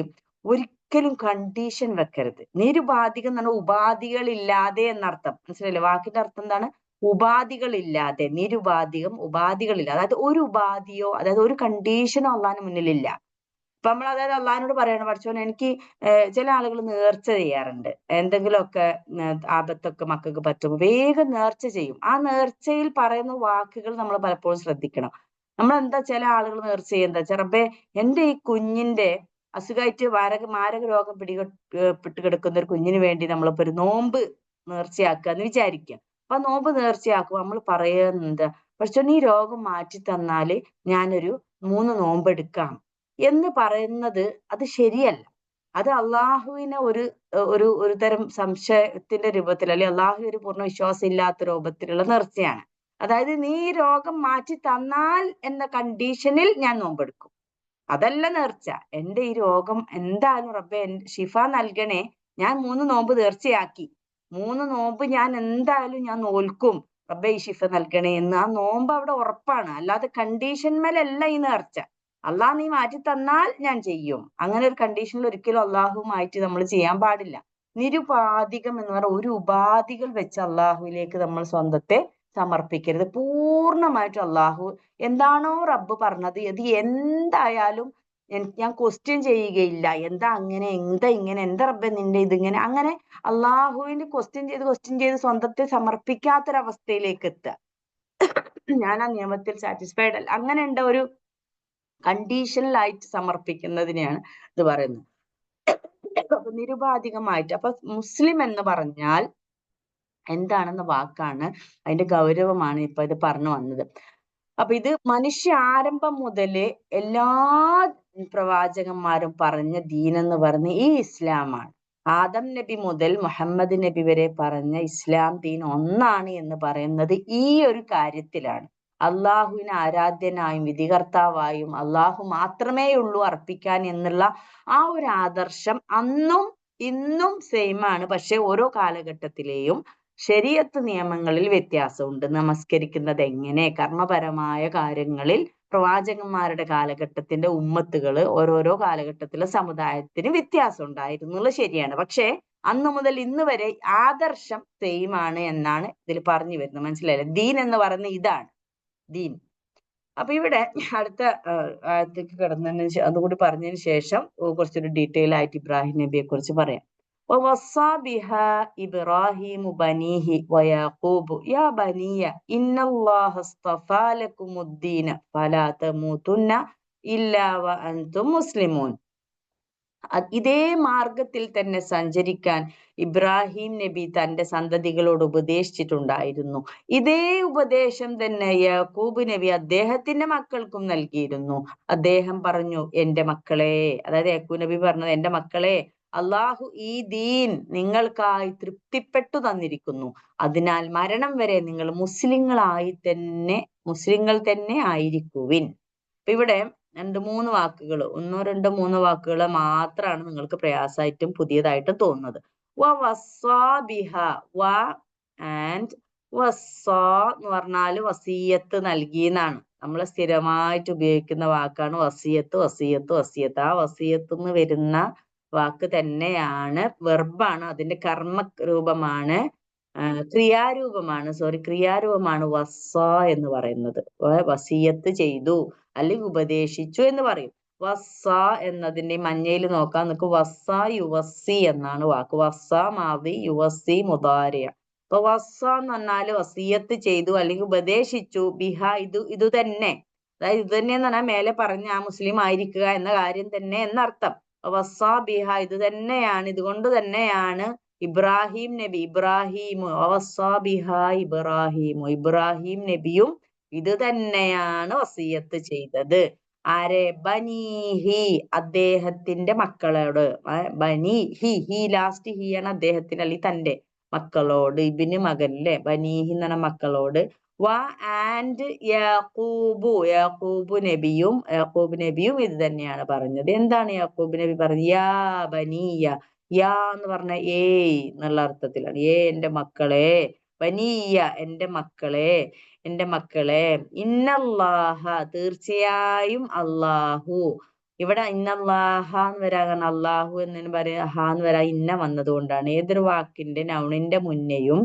ഒരിക്കലും കണ്ടീഷൻ വെക്കരുത്. നിരുപാധികം എന്ന് പറഞ്ഞാൽ ഉപാധികളില്ലാതെ എന്നർത്ഥം. മനസ്സിലായില്ലേ? വാക്കിന്റെ അർത്ഥം എന്താണ്? ഉപാധികളില്ലാതെ, നിരുപാധികം, ഉപാധികളില്ല. അതായത് ഒരു ഉപാധിയോ, അതായത് ഒരു കണ്ടീഷനോ അള്ളാഹിന് മുന്നിലില്ല. ഇപ്പൊ നമ്മൾ അതായത് അള്ളാഹിനോട് പറയണം, പഠിച്ചോനെ എനിക്ക് ചില ആളുകൾ നേർച്ച ചെയ്യാറുണ്ട്. എന്തെങ്കിലുമൊക്കെ ആപത്തൊക്കെ മക്കൾക്ക് പറ്റുമ്പോൾ വേഗം നേർച്ച ചെയ്യും. ആ നേർച്ചയിൽ പറയുന്ന വാക്കുകൾ നമ്മൾ പലപ്പോഴും ശ്രദ്ധിക്കണം. നമ്മൾ ചില ആളുകൾ നേർച്ച ചെയ്യുന്നത്, റബ്ബേ എന്റെ ഈ കുഞ്ഞിന്റെ അസുഖമായിട്ട് മാരക രോഗം പിടിപെട്ട് കിടക്കുന്ന ഒരു കുഞ്ഞിന് വേണ്ടി നമ്മളിപ്പോ ഒരു നോമ്പ് നേർച്ചയാക്കുക എന്ന് വിചാരിക്കുക. അപ്പൊ നോമ്പ് നേർച്ചയാക്കുമ്പോൾ നമ്മൾ പറയുന്നത്, പഠിച്ചോനെ ഈ രോഗം മാറ്റി തന്നാല് ഞാനൊരു 3 നോമ്പ് എടുക്കാം എന്ന് പറയുന്നത് അത് ശരിയല്ല. അത് അള്ളാഹുവിനെ ഒരു തരം സംശയത്തിന്റെ രൂപത്തിൽ, അല്ലെങ്കിൽ അള്ളാഹു ഒരു പൂർണ്ണ വിശ്വാസം ഇല്ലാത്ത രൂപത്തിലുള്ള നേർച്ചയാണ്. അതായത് നീ രോഗം മാറ്റി തന്നാൽ എന്ന കണ്ടീഷനിൽ ഞാൻ നോമ്പെടുക്കും, അതല്ല നേർച്ച. എന്റെ ഈ രോഗം എന്തായാലും റബ്ബെ ഷിഫ നൽകണേ, ഞാൻ 3 നോമ്പ് നേർച്ചയാക്കി, 3 നോമ്പ് ഞാൻ എന്തായാലും ഞാൻ നോൽക്കും, റബ്ബെ ഈ ഷിഫ നൽകണേ എന്ന്. ആ നോമ്പ് അവിടെ ഉറപ്പാണ്, അല്ലാതെ കണ്ടീഷന്മേലല്ല ഈ നേർച്ച. അള്ളാഹ് നീ മാറ്റി തന്നാൽ ഞാൻ ചെയ്യും, അങ്ങനെ ഒരു കണ്ടീഷനിൽ ഒരിക്കലും അള്ളാഹുമായിട്ട് നമ്മൾ ചെയ്യാൻ പാടില്ല. നിരുപാധികം എന്ന് പറഞ്ഞാൽ ഒരു ഉപാധികൾ വെച്ച് അള്ളാഹുവിലേക്ക് നമ്മൾ സ്വന്തത്തെ സമർപ്പിക്കരുത്. പൂർണ്ണമായിട്ട് അള്ളാഹു എന്താണോ റബ്ബ് പറഞ്ഞത് അത് എന്തായാലും ഞാൻ ക്വസ്റ്റ്യൻ ചെയ്യുകയില്ല. എന്താ അങ്ങനെ, എന്താ ഇങ്ങനെ, എന്താ റബ്ബെ നിന്റെ ഇതിങ്ങനെ, അങ്ങനെ അള്ളാഹുവിന് ക്വസ്റ്റ്യൻ ചെയ്ത് സ്വന്തത്തെ സമർപ്പിക്കാത്തൊരവസ്ഥയിലേക്ക് എത്തുക. ഞാൻ ആ നിയമത്തിൽ സാറ്റിസ്ഫൈഡ് അല്ല, അങ്ങനെ ഉണ്ട് ഒരു കണ്ടീഷണലായിട്ട് സമർപ്പിക്കുന്നതിനെയാണ് ഇത് പറയുന്നത്. അപ്പൊ നിരുപാധികമായിട്ട്. അപ്പൊ മുസ്ലിം എന്ന് പറഞ്ഞാൽ എന്താണെന്ന വാക്കാണ്, അതിന്റെ ഗൗരവമാണ് ഇപ്പൊ ഇത് പറഞ്ഞു വന്നത്. അപ്പൊ ഇത് മനുഷ്യ ആരംഭം മുതല് എല്ലാ പ്രവാചകന്മാരും പറഞ്ഞ ദീൻ എന്ന് പറഞ്ഞ ഈ ഇസ്ലാമാണ്. ആദം നബി മുതൽ മുഹമ്മദ് നബി വരെ പറഞ്ഞ ഇസ്ലാം ദീൻ ഒന്നാണ് എന്ന് പറയുന്നത് ഈ ഒരു കാര്യത്തിലാണ്. അള്ളാഹുവിന് ആരാധ്യനായും വിധികർത്താവായും അള്ളാഹു മാത്രമേ ഉള്ളൂ അർപ്പിക്കാൻ എന്നുള്ള ആ ഒരു ആദർശം അന്നും ഇന്നും സെയിം ആണ്. പക്ഷെ ഓരോ കാലഘട്ടത്തിലെയും ശരീഅത്ത് നിയമങ്ങളിൽ വ്യത്യാസമുണ്ട്. നമസ്കരിക്കുന്നത് എങ്ങനെ, കർമ്മപരമായ കാര്യങ്ങളിൽ പ്രവാചകന്മാരുടെ കാലഘട്ടത്തിന്റെ ഉമ്മത്തുകൾ ഓരോരോ കാലഘട്ടത്തിലെ സമുദായത്തിന് വ്യത്യാസം ഉണ്ടായിരുന്നുള്ളത് ശരിയാണ്. പക്ഷേ അന്നു മുതൽ ഇന്ന് വരെ ആദർശം സെയിം ആണ് എന്നാണ് ഇതിൽ പറഞ്ഞു വരുന്നത്. മനസ്സിലായില്ലേ? ദീൻ എന്ന് പറയുന്നത് ഇതാണ് ദീൻ. അപ്പൊ ഇവിടെ അടുത്ത ആയത്തേക്ക് കിടന്നതിന് അതുകൂടി പറഞ്ഞതിന് ശേഷം കുറച്ചൊരു ഡീറ്റെയിൽ ആയിട്ട് ഇബ്രാഹിം നബിയെ കുറിച്ച് പറയാം. ووصى بها إبراهيم بنيه ويعقوب يا بني إن الله اصطفى لكم الدين فلا تموتن إلا وأنتم مسلمون. ഇതേ മാർഗത്തിൽ തന്നെ സഞ്ചരിക്കാൻ ഇബ്രാഹിം നബി തന്റെ സന്തതികളോട് ഉപദേശിച്ചിട്ടുണ്ടായിരുന്നു. ഇതേ ഉപദേശം തന്നെ യാക്കൂബ് നബി അദ്ദേഹത്തിന്റെ മക്കൾക്കും നൽകിയിരുന്നു. അദ്ദേഹം പറഞ്ഞു, എന്റെ മക്കളെ, അതായത് യാക്കൂബ് നബി പറഞ്ഞത്, എന്റെ മക്കളെ, അള്ളാഹു ഈ ദീൻ നിങ്ങൾക്കായി തൃപ്തിപ്പെട്ടു തന്നിരിക്കുന്നു. അതിനാൽ മരണം വരെ നിങ്ങൾ മുസ്ലിങ്ങൾ തന്നെ ആയിരിക്കുവിൻ. അപ്പൊ ഇവിടെ മൂന്ന് വാക്കുകൾ, ഒന്നോ രണ്ടോ മൂന്നോ വാക്കുകൾ മാത്രമാണ് നിങ്ങൾക്ക് പ്രയാസമായിട്ടും പുതിയതായിട്ടും തോന്നുന്നത്. ബിഹ, വ ആൻഡ് വസ്സാ എന്ന് പറഞ്ഞാൽ വസീയത്ത് നൽകി എന്നാണ്. നമ്മൾ സ്ഥിരമായിട്ട് ഉപയോഗിക്കുന്ന വാക്കാണ് വസീയത്ത്. ആ വസീയത്ത് എന്ന് വരുന്ന വാക്ക് തന്നെയാണ്, വെർബാണ്, അതിന്റെ കർമ്മ രൂപമാണ്, ക്രിയാരൂപമാണ് വസ്സ എന്ന് പറയുന്നത്. വസീയത്ത് ചെയ്തു അല്ലെങ്കിൽ ഉപദേശിച്ചു എന്ന് പറയും. വസ്സ എന്നതിന്റെ മഞ്ഞയിൽ നോക്കാൻ നിൽക്കും. വസ്സ യുവസ്സി എന്നാണ് വാക്ക്. വസ്സ മാവി, യുവസ്സി മുദാരിയ. അപ്പൊ വസ്സ എന്ന് പറഞ്ഞാല് വസീയത്ത് ചെയ്തു അല്ലെങ്കിൽ ഉപദേശിച്ചു. ബിഹ, ഇത് തന്നെ, അതായത് ഇത് തന്നെ എന്ന് പറഞ്ഞാൽ മേലെ പറഞ്ഞ ആ മുസ്ലിം ആയിരിക്കുക എന്ന കാര്യം തന്നെ എന്നർത്ഥം. വസ്സ ബിഹ, ഇത് തന്നെയാണ്, ഇതുകൊണ്ട് തന്നെയാണ് ഇബ്രാഹിം നബി, ഇബ്രാഹിം നബിയും ഇത് തന്നെയാണ് വസിയത്ത് ചെയ്തത്. ആരെ? ബനീഹി, അദ്ദേഹത്തിന്റെ മക്കളോട്. ഹി ലാസ്റ്റ് ഹി ആണ് അദ്ദേഹത്തിന് അല്ലെങ്കിൽ തന്റെ മക്കളോട്. ഇബിന് മകൻ അല്ലെ, ബനീഹി എന്ന് പറഞ്ഞ മക്കളോട്. ആൻഡ് യാക്കൂബ് നബിയും ഇത് തന്നെയാണ് പറഞ്ഞത്. എന്താണ് യാക്കൂബ് നബി പറഞ്ഞത്? യാ ബനിയ, യാ എന്ന് പറഞ്ഞ ഏയ് എന്നുള്ള അർത്ഥത്തിലാണ്. എന്റെ മക്കളെ, ബനിയ എന്റെ മക്കളെ, ഇന്നല്ലാഹ തീർച്ചയായും അള്ളാഹു. ഇവിടെ ഇന്നല്ലാഹ എന്ന് വരാ, കാരണം അള്ളാഹു എന്നതിന് പറയാ ഹ എന്ന് വരാ ഇന്ന വന്നതുകൊണ്ടാണ്. ഏതൊരു വാക്കിന്റെ നൗണിന്റെ മുന്നെയും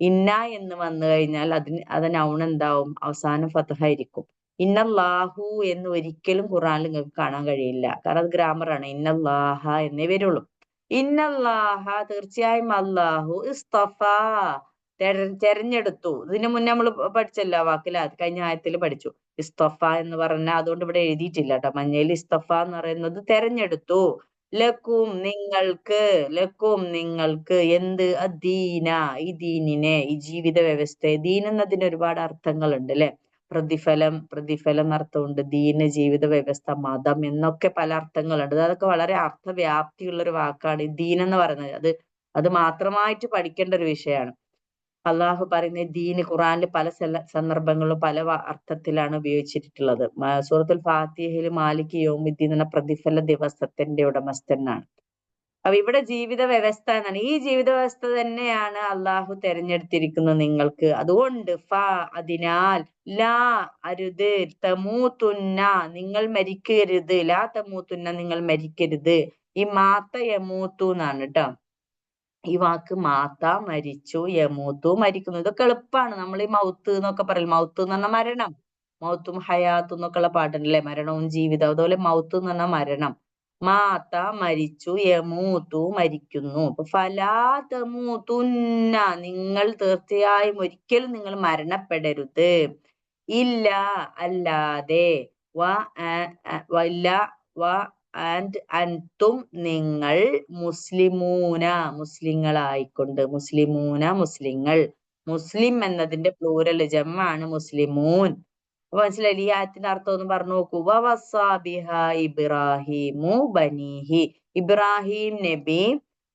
ഇന്ന എന്ന് വന്നു കഴിഞ്ഞാൽ അത് നൗൺ എന്താവും? അവസാനം ഫതഹായിരിക്കും. ഇന്നല്ലാഹു എന്ന് ഒരിക്കലും ഖുർആനിൽ നിങ്ങൾക്ക് കാണാൻ കഴിയില്ല. കാരണം അത് ഗ്രാമറാണ്. ഇന്നല്ലാഹ എന്നേ വരുള്ളൂ. ഇന്നല്ലാഹ തീർച്ചയായും അല്ലാഹു ഇസ്തഫ തെരഞ്ഞെടുത്തു. ഇതിനു മുന്നേ നമ്മൾ പഠിച്ചല്ലോ വാക്കില, കഴിഞ്ഞ ആയത്തിൽ പഠിച്ചു ഇസ്തഫ എന്ന് പറഞ്ഞാൽ. അതുകൊണ്ട് ഇവിടെ എഴുതിയിട്ടില്ല കേട്ടോ, മഞ്ഞയിൽ. ഇസ്തഫ എന്ന് പറയുന്നത് തെരഞ്ഞെടുത്തു. ലക്കും നിങ്ങൾക്ക് എന്ത്? അദ്ദീന, ഈ ദീനിനെ, ഈ ജീവിത വ്യവസ്ഥയെ. ദീൻ എന്നതിന് ഒരുപാട് അർത്ഥങ്ങളുണ്ട് അല്ലെ? പ്രതിഫലം അർത്ഥമുണ്ട്. ദീന്, ജീവിത വ്യവസ്ഥ, മതം എന്നൊക്കെ പല അർത്ഥങ്ങളുണ്ട്. അതൊക്കെ വളരെ അർത്ഥവ്യാപ്തിയുള്ള ഒരു വാക്കാണ് ഈ ദീൻ എന്ന് പറയുന്നത്. അത് മാത്രമായിട്ട് പഠിക്കേണ്ട ഒരു വിഷയമാണ്. അള്ളാഹു പറയുന്ന ദീന് ഖുറാനിൽ പല സന്ദർഭങ്ങളിലും പല അർത്ഥത്തിലാണ് ഉപയോഗിച്ചിട്ടുള്ളത്. സൂറത്തുൽ ഫാത്തിഹയിൽ മാലിക് യൗമിദ്ദീൻ എന്ന പ്രതിഫല ദിവസത്തിന്റെ ഉടമസ്ഥനാണ്. അപ്പൊ ഇവിടെ ജീവിത വ്യവസ്ഥ എന്നാണ്. ഈ ജീവിത വ്യവസ്ഥ തന്നെയാണ് അള്ളാഹു തെരഞ്ഞെടുത്തിരിക്കുന്നത് നിങ്ങൾക്ക്. അതുകൊണ്ട് അതിനാൽ, ലാ അരുത്, തമൂത്തുന്ന നിങ്ങൾ മരിക്കരുത്, ലാ തമൂത്തുന്ന നിങ്ങൾ മരിക്കരുത്. ഈ മാത്ത യമൂത്തു എന്നാണ് കേട്ടോ. ഈ വാക്ക് മാത്ത മരിച്ചു, യമൂത്തു മരിക്കുന്നു. ഇതൊക്കെ എളുപ്പമാണ്. നമ്മൾ ഈ മൗത്ത് എന്നൊക്കെ പറയും. മൗത്ത് എന്ന് പറഞ്ഞാൽ മരണം. മൗത്തും ഹയാത്തും എന്നൊക്കെ ഉള്ള പാട്ടുണ്ടല്ലേ, മരണവും ജീവിതവും. അതുപോലെ മൗത്ത് എന്ന് പറഞ്ഞാൽ മരണം. മാത്ത മരിച്ചു, യമൂത്തു മരിക്കുന്നു. അപ്പൊ ഫലാ തമൂതുന്ന, നിങ്ങൾ തീർച്ചയായും ഒരിക്കലും നിങ്ങൾ മരണപ്പെടരുത്. ഇല്ല, അല്ലാതെ. വ ഇല്ല വ ആൻഡ് അൻതും, നിങ്ങൾ മുസ്ലിമൂന, മുസ്ലിങ്ങളായിക്കൊണ്ട്. മുസ്ലിമൂന, മുസ്ലിങ്ങൾ. മുസ്ലിം എന്നതിന്റെ പ്ലൂരൽ ജമാണ് മുസ്ലിമൂൻ. അപ്പൊ മനസ്സിലായില്ലേ? ഈ ആയത്തിന്റെ അർത്ഥം ഒന്ന് പറഞ്ഞു നോക്കൂ. വവസ്സാ ബിഹാ ഇബ്രാഹിമു ബനീഹി, ഇബ്രാഹിം നബി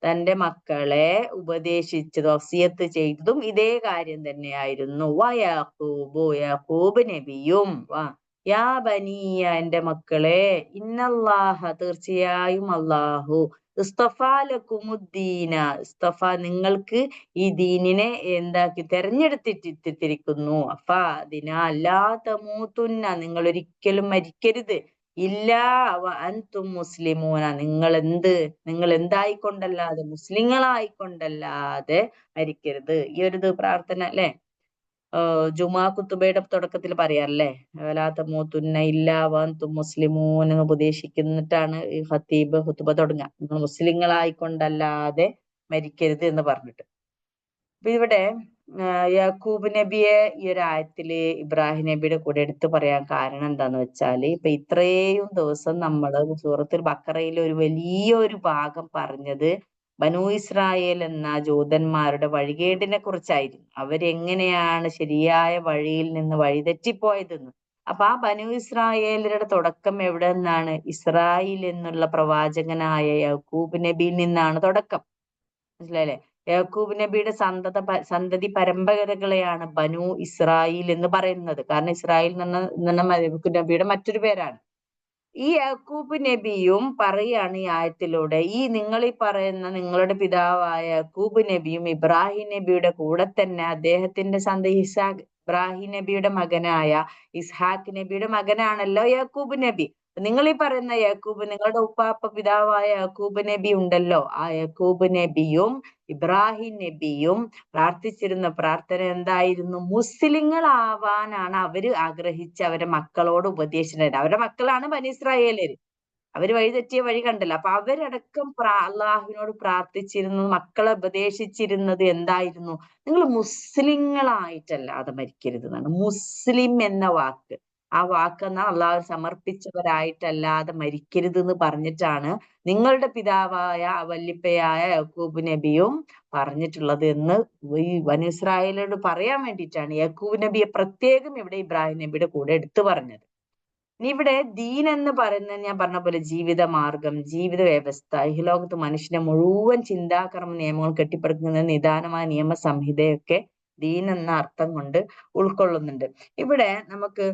തന്റെ മക്കളെ ഉപദേശിച്ചത്, വസിയത്ത് ചെയ്തതും ഇതേ കാര്യം തന്നെയായിരുന്നു. യാക്കൂബു, യാക്കൂബ് നബിയും. യാ ബനിയ, എന്റെ മക്കളെ, ഇന്നല്ലാഹ, തീർച്ചയായും അല്ലാഹു, ഇസ്തഫാലക്കുമുദ്ദീന, ഇസ്തഫ, നിങ്ങൾക്ക് ഈ ദീനിനെ എന്താക്കി തെരഞ്ഞെടുത്തിട്ടിരിക്കുന്നു. അഫ, അതിനാൽ ലാ തമൂതുന്ന, നിങ്ങൾ ഒരിക്കലും മരിക്കരുത്. ഇല്ലാ വ അൻതും മുസ്ലിമൂന, നിങ്ങൾ എന്തായിക്കൊണ്ടല്ലാതെ, മുസ്ലിങ്ങളായിക്കൊണ്ടല്ലാതെ മരിക്കരുത്. ഈ ഒരു പ്രാർത്ഥന അല്ലെ, ജുമാ കുത്തുബയുടെ തുടക്കത്തിൽ പറയാറില്ലേ, വലാ തമൂതുന്ന ഇല്ലാ വ അൻതും മുസ്ലിമൂൻ എന്ന് ഉപദേശിക്കുന്നിട്ടാണ് ഈ ഖത്തീബ് ഖുതുബ തുടങ്ങുക. നിങ്ങൾ മുസ്ലിങ്ങളായിക്കൊണ്ടല്ലാതെ മരിക്കരുത് എന്ന് പറഞ്ഞിട്ട്. അപ്പൊ ഇവിടെ യാക്കൂബ് നബിയെ ഈ ഒരു ആയത്തില് ഇബ്രാഹിം നബിയുടെ കൂടെ എടുത്തു പറയാൻ കാരണം എന്താന്ന് വെച്ചാല്, ഇപ്പൊ ഇത്രയും ദിവസം നമ്മള് സൂറത്തുൽ ബഖറയിൽ ഒരു വലിയൊരു ഭാഗം പറഞ്ഞത് ബനൂ ഇസ്രായേൽ എന്ന ജൂതന്മാരുടെ വഴികേടിനെ കുറിച്ചായിരുന്നു. അവരെങ്ങനെയാണ് ശരിയായ വഴിയിൽ നിന്ന് വഴിതെറ്റിപ്പോയതെന്ന്. അപ്പൊ ആ ബനൂ ഇസ്രായേലരുടെ തുടക്കം എവിടെ നിന്നാണ്? ഇസ്രായേൽ എന്നുള്ള പ്രവാചകനായ യാക്കൂബ് നബിയിൽ നിന്നാണ് തുടക്കം. മനസ്സിലായില്ലേ? യാക്കൂബ് നബിയുടെ സന്തതി പരമ്പരകളെയാണ് ബനു ഇസ്രായേൽ എന്ന് പറയുന്നത്. കാരണം ഇസ്രായേൽ യാക്കൂബ് നബിയുടെ മറ്റൊരു പേരാണ്. ഈ യാക്കൂബ് നബിയും പറയാണ് ഈ ആയത്തിലൂടെ, നിങ്ങൾ ഈ പറയുന്ന നിങ്ങളുടെ പിതാവായ യാക്കൂബ് നബിയും ഇബ്രാഹിം നബിയുടെ കൂടെ തന്നെ അദ്ദേഹത്തിന്റെ സന്തതി ഇബ്രാഹിം നബിയുടെ മകനായ ഇസ്ഹാഖ് നബിയുടെ മകനാണല്ലോ യാക്കൂബ് നബി. നിങ്ങൾ ഈ പറയുന്ന യാക്കൂബ്, നിങ്ങളുടെ ഉപ്പാപ്പ പിതാവായ യാക്കൂബ് നബി ഉണ്ടല്ലോ, ആ യാക്കൂബ് നബിയും ഇബ്രാഹിം നബിയും പ്രാർത്ഥിച്ചിരുന്ന പ്രാർത്ഥന എന്തായിരുന്നു? മുസ്ലിങ്ങളാവാനാണ് അവര് ആഗ്രഹിച്ച് അവരെ മക്കളോട് ഉപദേശിച്ചിട്ടുണ്ടായത്. അവരുടെ മക്കളാണ് ബനി ഇസ്രായേലര്. അവര് വഴിതെറ്റിയ വഴി കണ്ടല്ലോ. അപ്പൊ അവരടക്കം അള്ളാഹുവിനോട് പ്രാർത്ഥിച്ചിരുന്നത്, മക്കളെ ഉപദേശിച്ചിരുന്നത് എന്തായിരുന്നു? നിങ്ങൾ മുസ്ലിങ്ങളായിട്ടല്ലാതെ മരിക്കരുത് എന്നാണ്. മുസ്ലിം എന്ന വാക്ക്, ആ വാക്കെന്നാ അള്ളാഹു സമർപ്പിച്ചവരായിട്ടല്ലാതെ മരിക്കരുത് എന്ന് പറഞ്ഞിട്ടാണ് നിങ്ങളുടെ പിതാവായ വല്ലിപ്പയായ യാക്കൂബ് നബിയും പറഞ്ഞിട്ടുള്ളത് എന്ന് ഈ ബനൂ ഇസ്രായേലിനോട് പറയാൻ വേണ്ടിയിട്ടാണ് യാക്കൂബ് നബിയെ പ്രത്യേകം ഇവിടെ ഇബ്രാഹിം നബിയുടെ കൂടെ എടുത്തു പറഞ്ഞത്. ഇനി ഇവിടെ ദീൻ എന്ന് പറയുന്നത് ഞാൻ പറഞ്ഞ പോലെ ജീവിത മാർഗം, ജീവിത വ്യവസ്ഥ, ഈ ലോകത്ത് മനുഷ്യനെ മുഴുവൻ ചിന്താകർമ്മ നിയമങ്ങൾ കെട്ടിപ്പടുക്കുന്ന നിദാനമായ നിയമ സംഹിതയൊക്കെ ദീൻ എന്ന അർത്ഥം കൊണ്ട് ഉൾക്കൊള്ളുന്നുണ്ട്. ഇവിടെ നമുക്ക്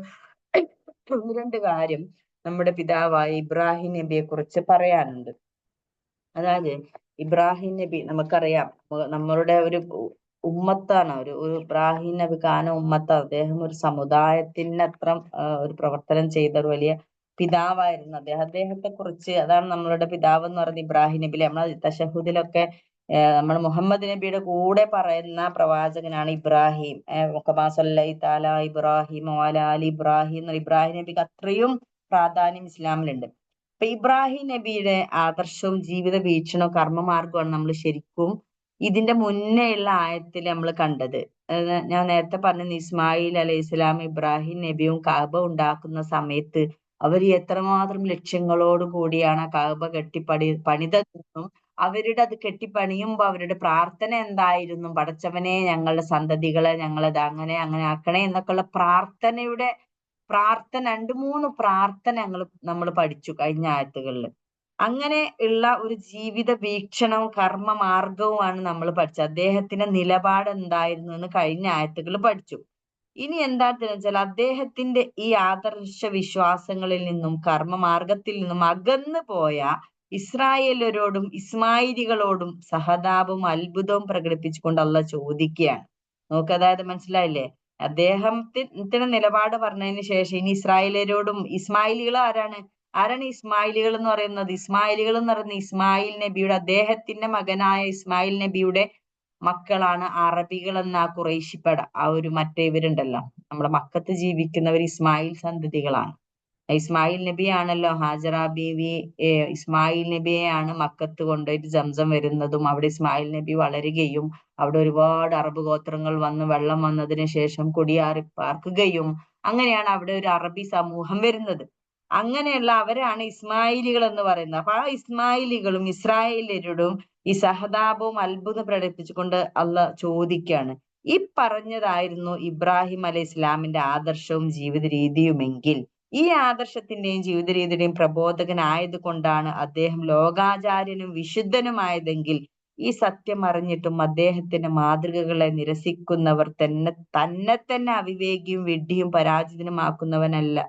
ഒന്ന് രണ്ട് കാര്യം നമ്മുടെ പിതാവായ ഇബ്രാഹിം നബിയെ കുറിച്ച് പറയാനുണ്ട്. അതായത് ഇബ്രാഹിം നബി നമുക്കറിയാം, നമ്മളുടെ ഒരു ഉമ്മത്താണ്. ഒരു ഇബ്രാഹിം നബി കാന ഉമ്മത്ത, അദ്ദേഹം ഒരു സമുദായത്തിന് അത്ര ഒരു പ്രവർത്തനം ചെയ്ത ഒരു വലിയ പിതാവായിരുന്നു അദ്ദേഹം. അദ്ദേഹത്തെ കുറിച്ച്, അതാണ് നമ്മളുടെ പിതാവ് എന്ന് പറയുന്നത് ഇബ്രാഹിം നബി. നമ്മളെ തശഹുദിലൊക്കെ നമ്മൾ മുഹമ്മദ് നബിയുടെ കൂടെ പറയുന്ന പ്രവാചകനാണ് ഇബ്രാഹിം. ഇബ്രാഹിം ഇബ്രാഹിം ഇബ്രാഹിം നബിക്ക് അത്രയും പ്രാധാന്യം ഇസ്ലാമിലുണ്ട്. അപ്പൊ ഇബ്രാഹിം നബിയുടെ ആദർശവും ജീവിത വീക്ഷണവും കർമ്മമാർഗമാണ് നമ്മൾ ശരിക്കും ഇതിന്റെ മുന്നേ ഉള്ള ആയത്തിൽ നമ്മൾ കണ്ടത്. ഞാൻ നേരത്തെ പറഞ്ഞ ഇസ്മായിൽ അലൈഹി ഇസ്ലാം ഇബ്രാഹിം നബിയും കഅബ ഉണ്ടാക്കുന്ന സമയത്ത് അവർ എത്രമാത്രം ലക്ഷ്യങ്ങളോട് കൂടിയാണ് ആ കഅബ പണിതെന്നും അവരുടെ അത് കെട്ടിപ്പണിയുമ്പോ അവരുടെ പ്രാർത്ഥന എന്തായിരുന്നു? പടച്ചവനെ, ഞങ്ങളുടെ സന്തതികളെ ഞങ്ങളത് അങ്ങനെ അങ്ങനെ ആക്കണേ എന്നൊക്കെയുള്ള പ്രാർത്ഥന 2-3 പ്രാർത്ഥന നമ്മൾ പഠിച്ചു കഴിഞ്ഞ ആയത്തുകളിൽ. അങ്ങനെ ഉള്ള ഒരു ജീവിത വീക്ഷണവും കർമ്മ മാർഗവുമാണ് നമ്മൾ പഠിച്ചത്. അദ്ദേഹത്തിന്റെ നിലപാട് എന്തായിരുന്നു എന്ന് കഴിഞ്ഞ ആയത്തുകൾ പഠിച്ചു. ഇനി എന്താണെന്ന് വെച്ചാൽ അദ്ദേഹത്തിന്റെ ഈ ആദർശ വിശ്വാസങ്ങളിൽ നിന്നും കർമ്മമാർഗത്തിൽ നിന്നും അകന്നു പോയ ഇസ്രായേലരോടും ഇസ്മായിലികളോടും സഹതാപവും അത്ഭുതവും പ്രകടിപ്പിച്ചുകൊണ്ട് അള്ളാഹ് ചോദിക്കുകയാണ്. നമുക്ക് അതായത് മനസ്സിലായില്ലേ? അദ്ദേഹത്തിന്റെ നിലപാട് പറഞ്ഞതിന് ശേഷം ഇനി ഇസ്രായേലരോടും, ഇസ്മായിലികൾ ആരാണ്? ആരാണ് ഇസ്മായിലികൾ എന്ന് പറയുന്നത്? ഇസ്മായിലികൾ എന്ന് പറയുന്നത് ഇസ്മായിൽ നബിയുടെ, അദ്ദേഹത്തിന്റെ മകനായ ഇസ്മായിൽ നബിയുടെ മക്കളാണ് അറബികൾ എന്ന ആ ഖുറൈശിപ്പട. ആ ഒരു മറ്റേ ഇവരുണ്ടല്ലോ, നമ്മുടെ മക്കത്ത് ജീവിക്കുന്നവർ ഇസ്മായിൽ സന്തതികളാണ്. ഇസ്മായിൽ നബിയാണല്ലോ ഹാജറ ബീവി ഇസ്മായിൽ നബിയെയാണ് മക്കത്ത് കൊണ്ടുപോയിട്ട് സംസം വരുന്നതും അവിടെ ഇസ്മായിൽ നബി വളരുകയും അവിടെ ഒരുപാട് അറബ് ഗോത്രങ്ങൾ വന്ന് വെള്ളം വന്നതിന് ശേഷം കുടിയാറി പാർക്കുകയും അങ്ങനെയാണ് അവിടെ ഒരു അറബി സമൂഹം വരുന്നത്. അങ്ങനെയുള്ള അവരാണ് ഇസ്മായിലികൾ എന്ന് പറയുന്നത്. അപ്പൊ ആ ഇസ്മായിലികളും ഇസ്രായേലരോടും ഈ സഹതാപവും അത്ഭുതം പ്രകടിപ്പിച്ചുകൊണ്ട് അള്ളാഹ് ചോദിക്കുകയാണ്, ഈ പറഞ്ഞതായിരുന്നു ഇബ്രാഹിം അലൈഹി ഇസ്ലാമിന്റെ ആദർശവും ജീവിത രീതിയുമെങ്കിൽ ഈ ആദർശത്തിന്റെയും ജീവിത രീതിയുടെയും പ്രബോധകനായത് കൊണ്ടാണ് അദ്ദേഹം ലോകാചാര്യനും വിശുദ്ധനുമായതെങ്കിൽ ഈ സത്യം അറിഞ്ഞിട്ടും അദ്ദേഹത്തിന്റെ മാതൃകകളെ നിരസിക്കുന്നവർ തന്നെ തന്നെ അവിവേകിയും വിഡ്ഢിയും പരാജിതനുമാക്കുന്നവനല്ല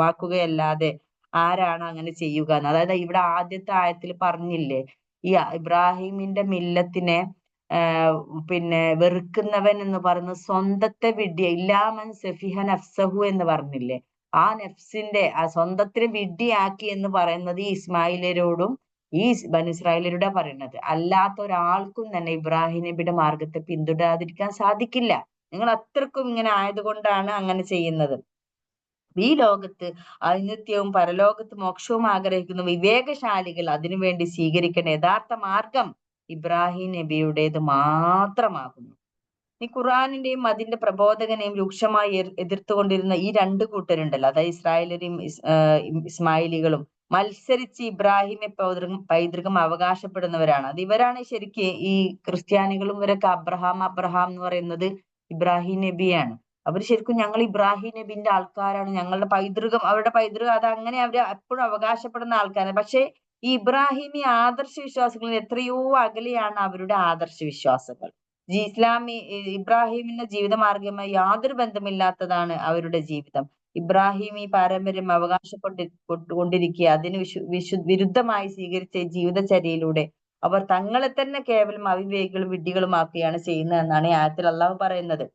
വാക്കുകയല്ലാതെ ആരാണ് അങ്ങനെ ചെയ്യുക എന്ന്. അതായത് ഇവിടെ ആദ്യത്തെ ആയത്തിൽ പറഞ്ഞില്ലേ, ഈ ഇബ്രാഹിമിന്റെ മില്ലത്തിനെ പിന്നെ വെറുക്കുന്നവൻ എന്ന് പറയുന്നത് സ്വന്തത്തെ വിഡ്ഢിയ ഇല്ലാമൻ സഫിഹ നഫ്സഹു എന്ന് പറഞ്ഞില്ലേ, ആ നഫ്സിന്റെ ആ സ്വന്തത്തിനെ വിഡ്ഢിയാക്കി എന്ന് പറയുന്നത് ഈ ഇസ്മായിലരോടും ഈ ബനു ഇസ്രായേലരോടാ പറയുന്നത്. അല്ലാത്ത ഒരാൾക്കും തന്നെ ഇബ്രാഹിം നബിയുടെ മാർഗത്തെ പിന്തുടരാതിരിക്കാൻ സാധിക്കില്ല. നിങ്ങൾ അത്രക്കും ഇങ്ങനെ ആയതുകൊണ്ടാണ് അങ്ങനെ ചെയ്യുന്നത്. ഈ ലോകത്ത് ഔന്നത്യവും പരലോകത്ത് മോക്ഷവും ആഗ്രഹിക്കുന്ന വിവേകശാലികൾ അതിനുവേണ്ടി സ്വീകരിക്കേണ്ട യഥാർത്ഥ മാർഗം ഇബ്രാഹിം നബിയുടേത് മാത്രമാകുന്നു. ഈ ഖുറാനിന്റെയും അതിന്റെ പ്രബോധകനെയും രൂക്ഷമായി എതിർത്തുകൊണ്ടിരുന്ന ഈ രണ്ട് കൂട്ടരുണ്ടല്ലോ, അതായത് ഇസ്രായേലരും ഇസ്മായിലികളും മത്സരിച്ച് ഇബ്രാഹിമെ പൈതൃകം അവകാശപ്പെടുന്നവരാണ്. അത് ഇവരാണ് ശരിക്ക് ഈ ക്രിസ്ത്യാനികളും ഇവരൊക്കെ അബ്രഹാം എന്ന് പറയുന്നത് ഇബ്രാഹിം നബിയാണ്. അവർ ശരിക്കും ഞങ്ങൾ ഇബ്രാഹിം നബിന്റെ ആൾക്കാരാണ്, ഞങ്ങളുടെ പൈതൃകം, അവരുടെ പൈതൃകം അത് അങ്ങനെ അവർ എപ്പോഴും അവകാശപ്പെടുന്ന ആൾക്കാരാണ്. പക്ഷെ ഈ ഇബ്രാഹിമി ആദർശ വിശ്വാസങ്ങളിൽ എത്രയോ അകലെയാണ് അവരുടെ ആദർശ വിശ്വാസങ്ങൾ. ഇബ്രാഹിമിന്റെ ജീവിതമാർഗവുമായി യാതൊരു ബന്ധമില്ലാത്തതാണ് അവരുടെ ജീവിതം. ഇബ്രാഹിമി പാരമ്പര്യം അവകാശപ്പെട്ടുകൊണ്ടിരിക്കുക അതിന് വിരുദ്ധമായി സ്വീകരിച്ച ജീവിതചര്യയിലൂടെ അവർ തങ്ങളെ തന്നെ കേവലം അവിവേകികളും വിഡ്ഢികളുമാക്കുകയാണ് ചെയ്യുന്നത് എന്നാണ് ഈ ആയത്തിൽ അള്ളാഹു പറയുന്നത്.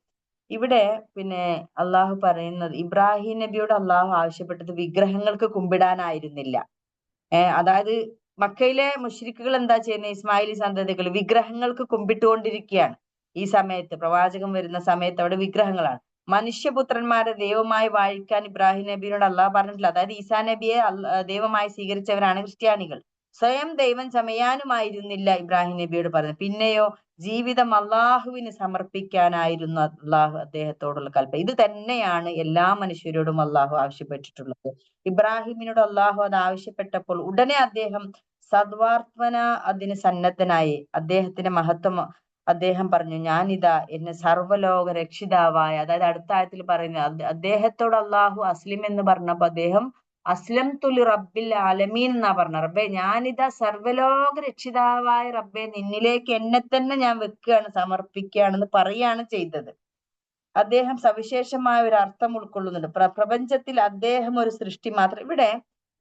ഇവിടെ പിന്നെ അള്ളാഹു പറയുന്നത്, ഇബ്രാഹിം നബിയോട് അള്ളാഹു ആവശ്യപ്പെട്ടത് വിഗ്രഹങ്ങൾക്ക് കുമ്പിടാനായിരുന്നില്ല. അതായത് മക്കയിലെ മുശ്രിക്കുകൾ എന്താ ചെയ്യുന്നത്? ഇസ്മായിലി സന്തതികൾ വിഗ്രഹങ്ങൾക്ക് കുമ്പിട്ടുകൊണ്ടിരിക്കുകയാണ്. ഈ സമയത്ത് പ്രവാചകൻ വരുന്ന സമയത്ത് അവിടെ വിഗ്രഹങ്ങളാണ്. മനുഷ്യപുത്രന്മാരെ ദൈവമായി വാഴിക്കാൻ ഇബ്രാഹിം നബിയോട് അള്ളാഹ് പറഞ്ഞിട്ടില്ല. അതായത് ഈസാ നബിയെ ദൈവമായി സ്വീകരിച്ചവരാണ് ക്രിസ്ത്യാനികൾ. സ്വയം ദൈവം ചമയാനുമായിരുന്നില്ല ഇബ്രാഹിം നബിയോട് പറഞ്ഞത്. പിന്നെയോ ജീവിതം അള്ളാഹുവിന് സമർപ്പിക്കാനായിരുന്നു അള്ളാഹു അദ്ദേഹത്തോടുള്ള കൽപ്പന. ഇത് തന്നെയാണ് എല്ലാ മനുഷ്യരോടും അള്ളാഹു ആവശ്യപ്പെട്ടിട്ടുള്ളത്. ഇബ്രാഹിമിനോട് അള്ളാഹു അത് ആവശ്യപ്പെട്ടപ്പോൾ ഉടനെ അദ്ദേഹം സദ്വാർത്തന അതിന് സന്നദ്ധനായി. അദ്ദേഹത്തിന്റെ മഹത്വം അദ്ദേഹം പറഞ്ഞു, ഞാനിതാ എന്നെ സർവ്വലോക രക്ഷിതാവായ, അതായത് അടുത്ത ആയത്തിൽ പറയുന്നത് അദ്ദേഹത്തോട് അള്ളാഹു അസ്ലിം എന്ന് പറഞ്ഞപ്പോ അദ്ദേഹം അസ്ലം തുലി റബ്ബിൽ ആലമീൻ എന്നാ പറഞ്ഞ. റബ്ബെ ഞാനിതാ സർവ്വലോക രക്ഷിതാവായ റബ്ബെ നിന്നിലേക്ക് എന്നെ തന്നെ ഞാൻ വെക്കുകയാണ്, സമർപ്പിക്കുകയാണെന്ന് പറയാണ് ചെയ്തത്. അദ്ദേഹം സവിശേഷമായ ഒരു അർത്ഥം ഉൾക്കൊള്ളുന്നുണ്ട്. പ്രപഞ്ചത്തിൽ അദ്ദേഹം ഒരു സൃഷ്ടി മാത്രം. ഇവിടെ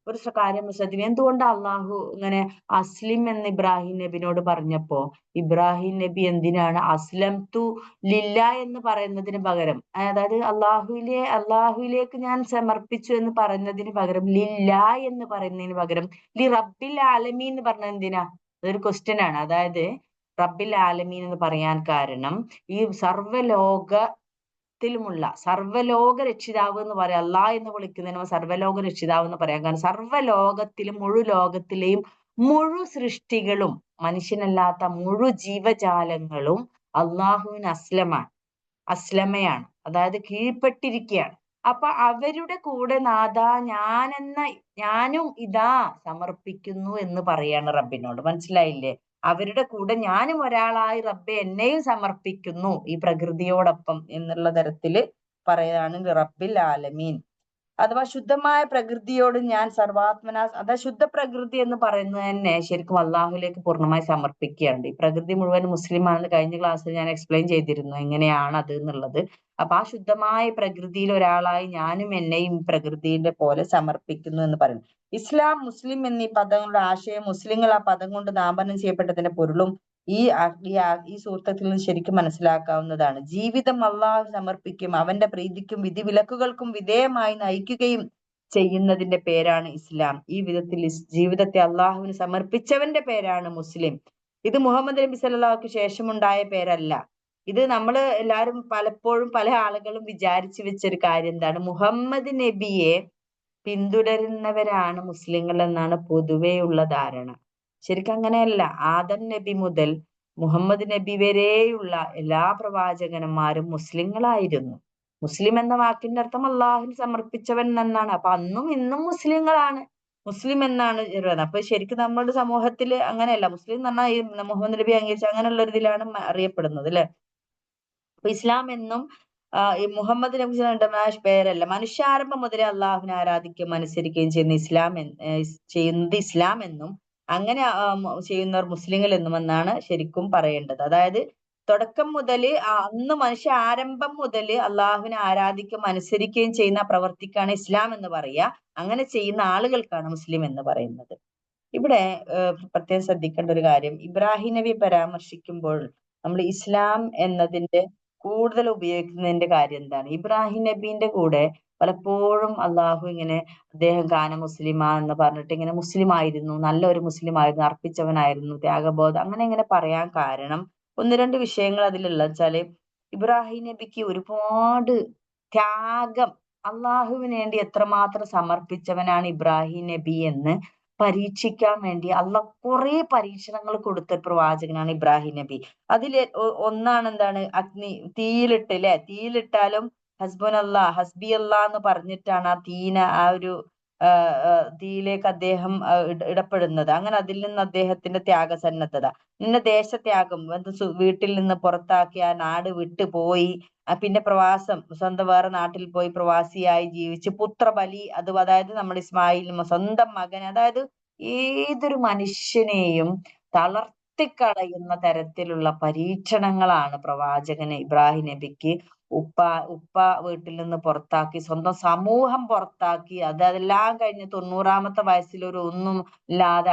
ഒരു കാര്യം ശ്രദ്ധിക്കും, എന്തുകൊണ്ട് അള്ളാഹു ഇങ്ങനെ അസ്ലിം എന്ന് ഇബ്രാഹിം നബിനോട് പറഞ്ഞപ്പോ ഇബ്രാഹിം നബി എന്തിനാണ് അസ്ലം തു ലില്ല എന്ന് പറയുന്നതിന് പകരം, അതായത് അള്ളാഹുവിലേക്ക് ഞാൻ സമർപ്പിച്ചു എന്ന് പറയുന്നതിന് പകരം ലില്ല എന്ന് പറയുന്നതിന് പകരം ലി റബ്ബിൽ ആലമീൻ എന്ന് പറഞ്ഞത് എന്തിനാ? അതൊരു ക്വസ്റ്റ്യൻ ആണ്. അതായത് റബ്ബിൽ ആലമീൻ എന്ന് പറയാൻ കാരണം ഈ സർവ്വലോകത്തിലുമുള്ള സർവ്വലോക രക്ഷിതാവ് എന്ന് പറയാം, അള്ളാഹ് എന്ന് വിളിക്കുന്നതിന് സർവ്വലോക രക്ഷിതാവ് എന്ന് പറയാൻ കാരണം സർവ്വലോകത്തിലും ലോകത്തിലെയും മുഴു സൃഷ്ടികളും മനുഷ്യനല്ലാത്ത മുഴു ജീവജാലങ്ങളും അള്ളാഹുവിന് അസ്ലമയാണ്, അതായത് കീഴ്പ്പെട്ടിരിക്കുകയാണ്. അപ്പൊ അവരുടെ കൂടെ നാഥാ ഞാനും ഇതാ സമർപ്പിക്കുന്നു എന്ന് പറയാണ് റബ്ബിനോട്. മനസ്സിലായില്ലേ? അവരുടെ കൂടെ ഞാനും ഒരാളായി റബ്ബെ എന്നെയും സമർപ്പിക്കുന്നു ഈ പ്രകൃതിയോടൊപ്പം എന്നുള്ള തരത്തില് പറയാണ് റബ്ബിൽ ആലമീൻ. അഥവാ ശുദ്ധമായ പ്രകൃതിയോട് ഞാൻ സർവാത്മന, അതായത് ശുദ്ധ പ്രകൃതി എന്ന് പറയുന്നത് തന്നെ ശരിക്കും അള്ളാഹുലേക്ക് പൂർണ്ണമായി സമർപ്പിക്കുകയാണ്. ഈ പ്രകൃതി മുഴുവൻ മുസ്ലിം ആണെന്ന് കഴിഞ്ഞ ക്ലാസ്സിൽ ഞാൻ എക്സ്പ്ലെയിൻ ചെയ്തിരുന്നു എങ്ങനെയാണ് അത് എന്നുള്ളത്. അപ്പൊ ആ ശുദ്ധമായ പ്രകൃതിയിൽ ഒരാളായി ഞാനും എന്നെയും പ്രകൃതിയുടെ പോലെ സമർപ്പിക്കുന്നു എന്ന് പറയുന്നു. ഇസ്ലാം മുസ്ലിം എന്നീ പദങ്ങളുടെ ആശയം മുസ്ലിങ്ങൾ ആ പദം കൊണ്ട് നാമകരണം ചെയ്യപ്പെട്ടതിന്റെ പൊരുളും ഈ സൂക്തത്തിൽ നിന്ന് ശരിക്കും മനസ്സിലാക്കാവുന്നതാണ്. ജീവിതം അള്ളാഹു സമർപ്പിക്കും, അവന്റെ പ്രീതിക്കും വിധിവിലക്കുകൾക്കും വിധേയമായി നയിക്കുകയും ചെയ്യുന്നതിന്റെ പേരാണ് ഇസ്ലാം. ഈ വിധത്തിൽ ജീവിതത്തെ അള്ളാഹുവിന് സമർപ്പിച്ചവന്റെ പേരാണ് മുസ്ലിം. ഇത് മുഹമ്മദ് നബി സല്ലല്ലാഹുക്ക് ശേഷമുണ്ടായ പേരല്ല. ഇത് നമ്മൾ എല്ലാവരും പലപ്പോഴും പല ആളുകളും വിചാരിച്ചു വെച്ചൊരു കാര്യം എന്താണ്, മുഹമ്മദ് നബിയെ പിന്തുടരുന്നവരാണ് മുസ്ലിങ്ങൾ എന്നാണ് പൊതുവെയുള്ള ധാരണ. ശരിക്കും അങ്ങനെയല്ല. ആദം നബി മുതൽ മുഹമ്മദ് നബി വരെയുള്ള എല്ലാ പ്രവാചകന്മാരും മുസ്ലിങ്ങളായിരുന്നു. മുസ്ലിം എന്ന വാക്കിന്റെ അർത്ഥം അള്ളാഹുവിന് സമർപ്പിച്ചവൻ എന്നാണ്. അപ്പൊ അന്നും ഇന്നും മുസ്ലിങ്ങളാണ്. മുസ്ലിം എന്നാണ് പറയുന്നത്. അപ്പൊ ശരിക്കും നമ്മുടെ സമൂഹത്തിൽ അങ്ങനെയല്ല. മുസ്ലിം എന്ന് പറഞ്ഞാൽ ഈ മുഹമ്മദ് നബി അംഗീകരിച്ച അങ്ങനെയുള്ള ഒരു ഇതിലാണ് അറിയപ്പെടുന്നത് അല്ലെ. അപ്പൊ ഇസ്ലാം എന്നും ഈ മുഹമ്മദ് നബി പേരല്ല. മനുഷ്യാരംഭം മുതലേ അള്ളാഹുവിനെ ആരാധിക്കുകയും അനുസരിക്കുകയും ചെയ്യുന്നത് ഇസ്ലാം എന്നും അങ്ങനെ ചെയ്യുന്നവർ മുസ്ലിങ്ങൾ എന്നും എന്നാണ് ശരിക്കും പറയേണ്ടത്. അതായത് തുടക്കം മുതൽ അന്ന് മനുഷ്യ ആരംഭം മുതൽ അള്ളാഹുവിനെ ആരാധിക്കുകയും അനുസരിക്കുകയും ചെയ്യുന്ന പ്രവർത്തിക്കാണ് ഇസ്ലാം എന്ന് പറയുക. അങ്ങനെ ചെയ്യുന്ന ആളുകൾക്കാണ് മുസ്ലിം എന്ന് പറയുന്നത്. ഇവിടെ പ്രത്യേകം ശ്രദ്ധിക്കേണ്ട ഒരു കാര്യം, ഇബ്രാഹിം നബി പരാമർശിക്കുമ്പോൾ നമ്മൾ ഇസ്ലാം എന്നതിന്റെ കൂടുതൽ ഉപയോഗിക്കുന്നതിന്റെ കാര്യം എന്താണ്? ഇബ്രാഹിം നബീന്റെ കൂടെ പലപ്പോഴും അള്ളാഹു ഇങ്ങനെ അദ്ദേഹം കാന മുസ്ലിമ എന്ന് പറഞ്ഞിട്ട് ഇങ്ങനെ മുസ്ലിം ആയിരുന്നു, നല്ലൊരു മുസ്ലിം ആയിരുന്നു, അർപ്പിച്ചവനായിരുന്നു, ത്യാഗബോധം അങ്ങനെ ഇങ്ങനെ പറയാൻ കാരണം ഒന്ന് രണ്ട് വിഷയങ്ങൾ അതിലുള്ള വെച്ചാല്, ഇബ്രാഹിം നബിക്ക് ഒരുപാട് ത്യാഗം, അള്ളാഹുവിന് വേണ്ടി എത്രമാത്രം സമർപ്പിച്ചവനാണ് ഇബ്രാഹിം നബി എന്ന് പരീക്ഷിക്കാൻ വേണ്ടി അള്ളാഹ് കുറെ പരീക്ഷണങ്ങൾ കൊടുത്ത പ്രവാചകനാണ് ഇബ്രാഹിം നബി. അതിൽ ഒന്നാണ് എന്താണ്, തീയിലിട്ട് അല്ലെ, തീയിലിട്ടാലും ഹസ്ബി അല്ലാ എന്ന് പറഞ്ഞിട്ടാണ് ആ ഒരു തീയിലേക്ക് അദ്ദേഹം ഇടപെടുന്നത്. അങ്ങനെ അതിൽ നിന്ന് അദ്ദേഹത്തിന്റെ ത്യാഗസന്നദ്ധത, പിന്നെ ദേശത്യാഗം, വീട്ടിൽ നിന്ന് പുറത്താക്കി ആ നാട് വിട്ടു പോയി, പിന്നെ പ്രവാസം, സ്വന്തം വേറെ നാട്ടിൽ പോയി പ്രവാസിയായി ജീവിച്ച് പുത്രബലി, അതായത് നമ്മുടെ ഇസ്മായിൽ സ്വന്തം മകൻ, അതായത് ഏതൊരു മനുഷ്യനെയും തളർത്തിക്കളയുന്ന തരത്തിലുള്ള പരീക്ഷണങ്ങളാണ് പ്രവാചകന് ഇബ്രാഹിം നബിക്ക്. ഉപ്പ വീട്ടിൽ നിന്ന് പുറത്താക്കി, സ്വന്തം സമൂഹം പുറത്താക്കി, അതെല്ലാം കഴിഞ്ഞ് 90-ാമത്തെ വയസ്സിൽ ഒരു ഒന്നും ഇല്ലാതെ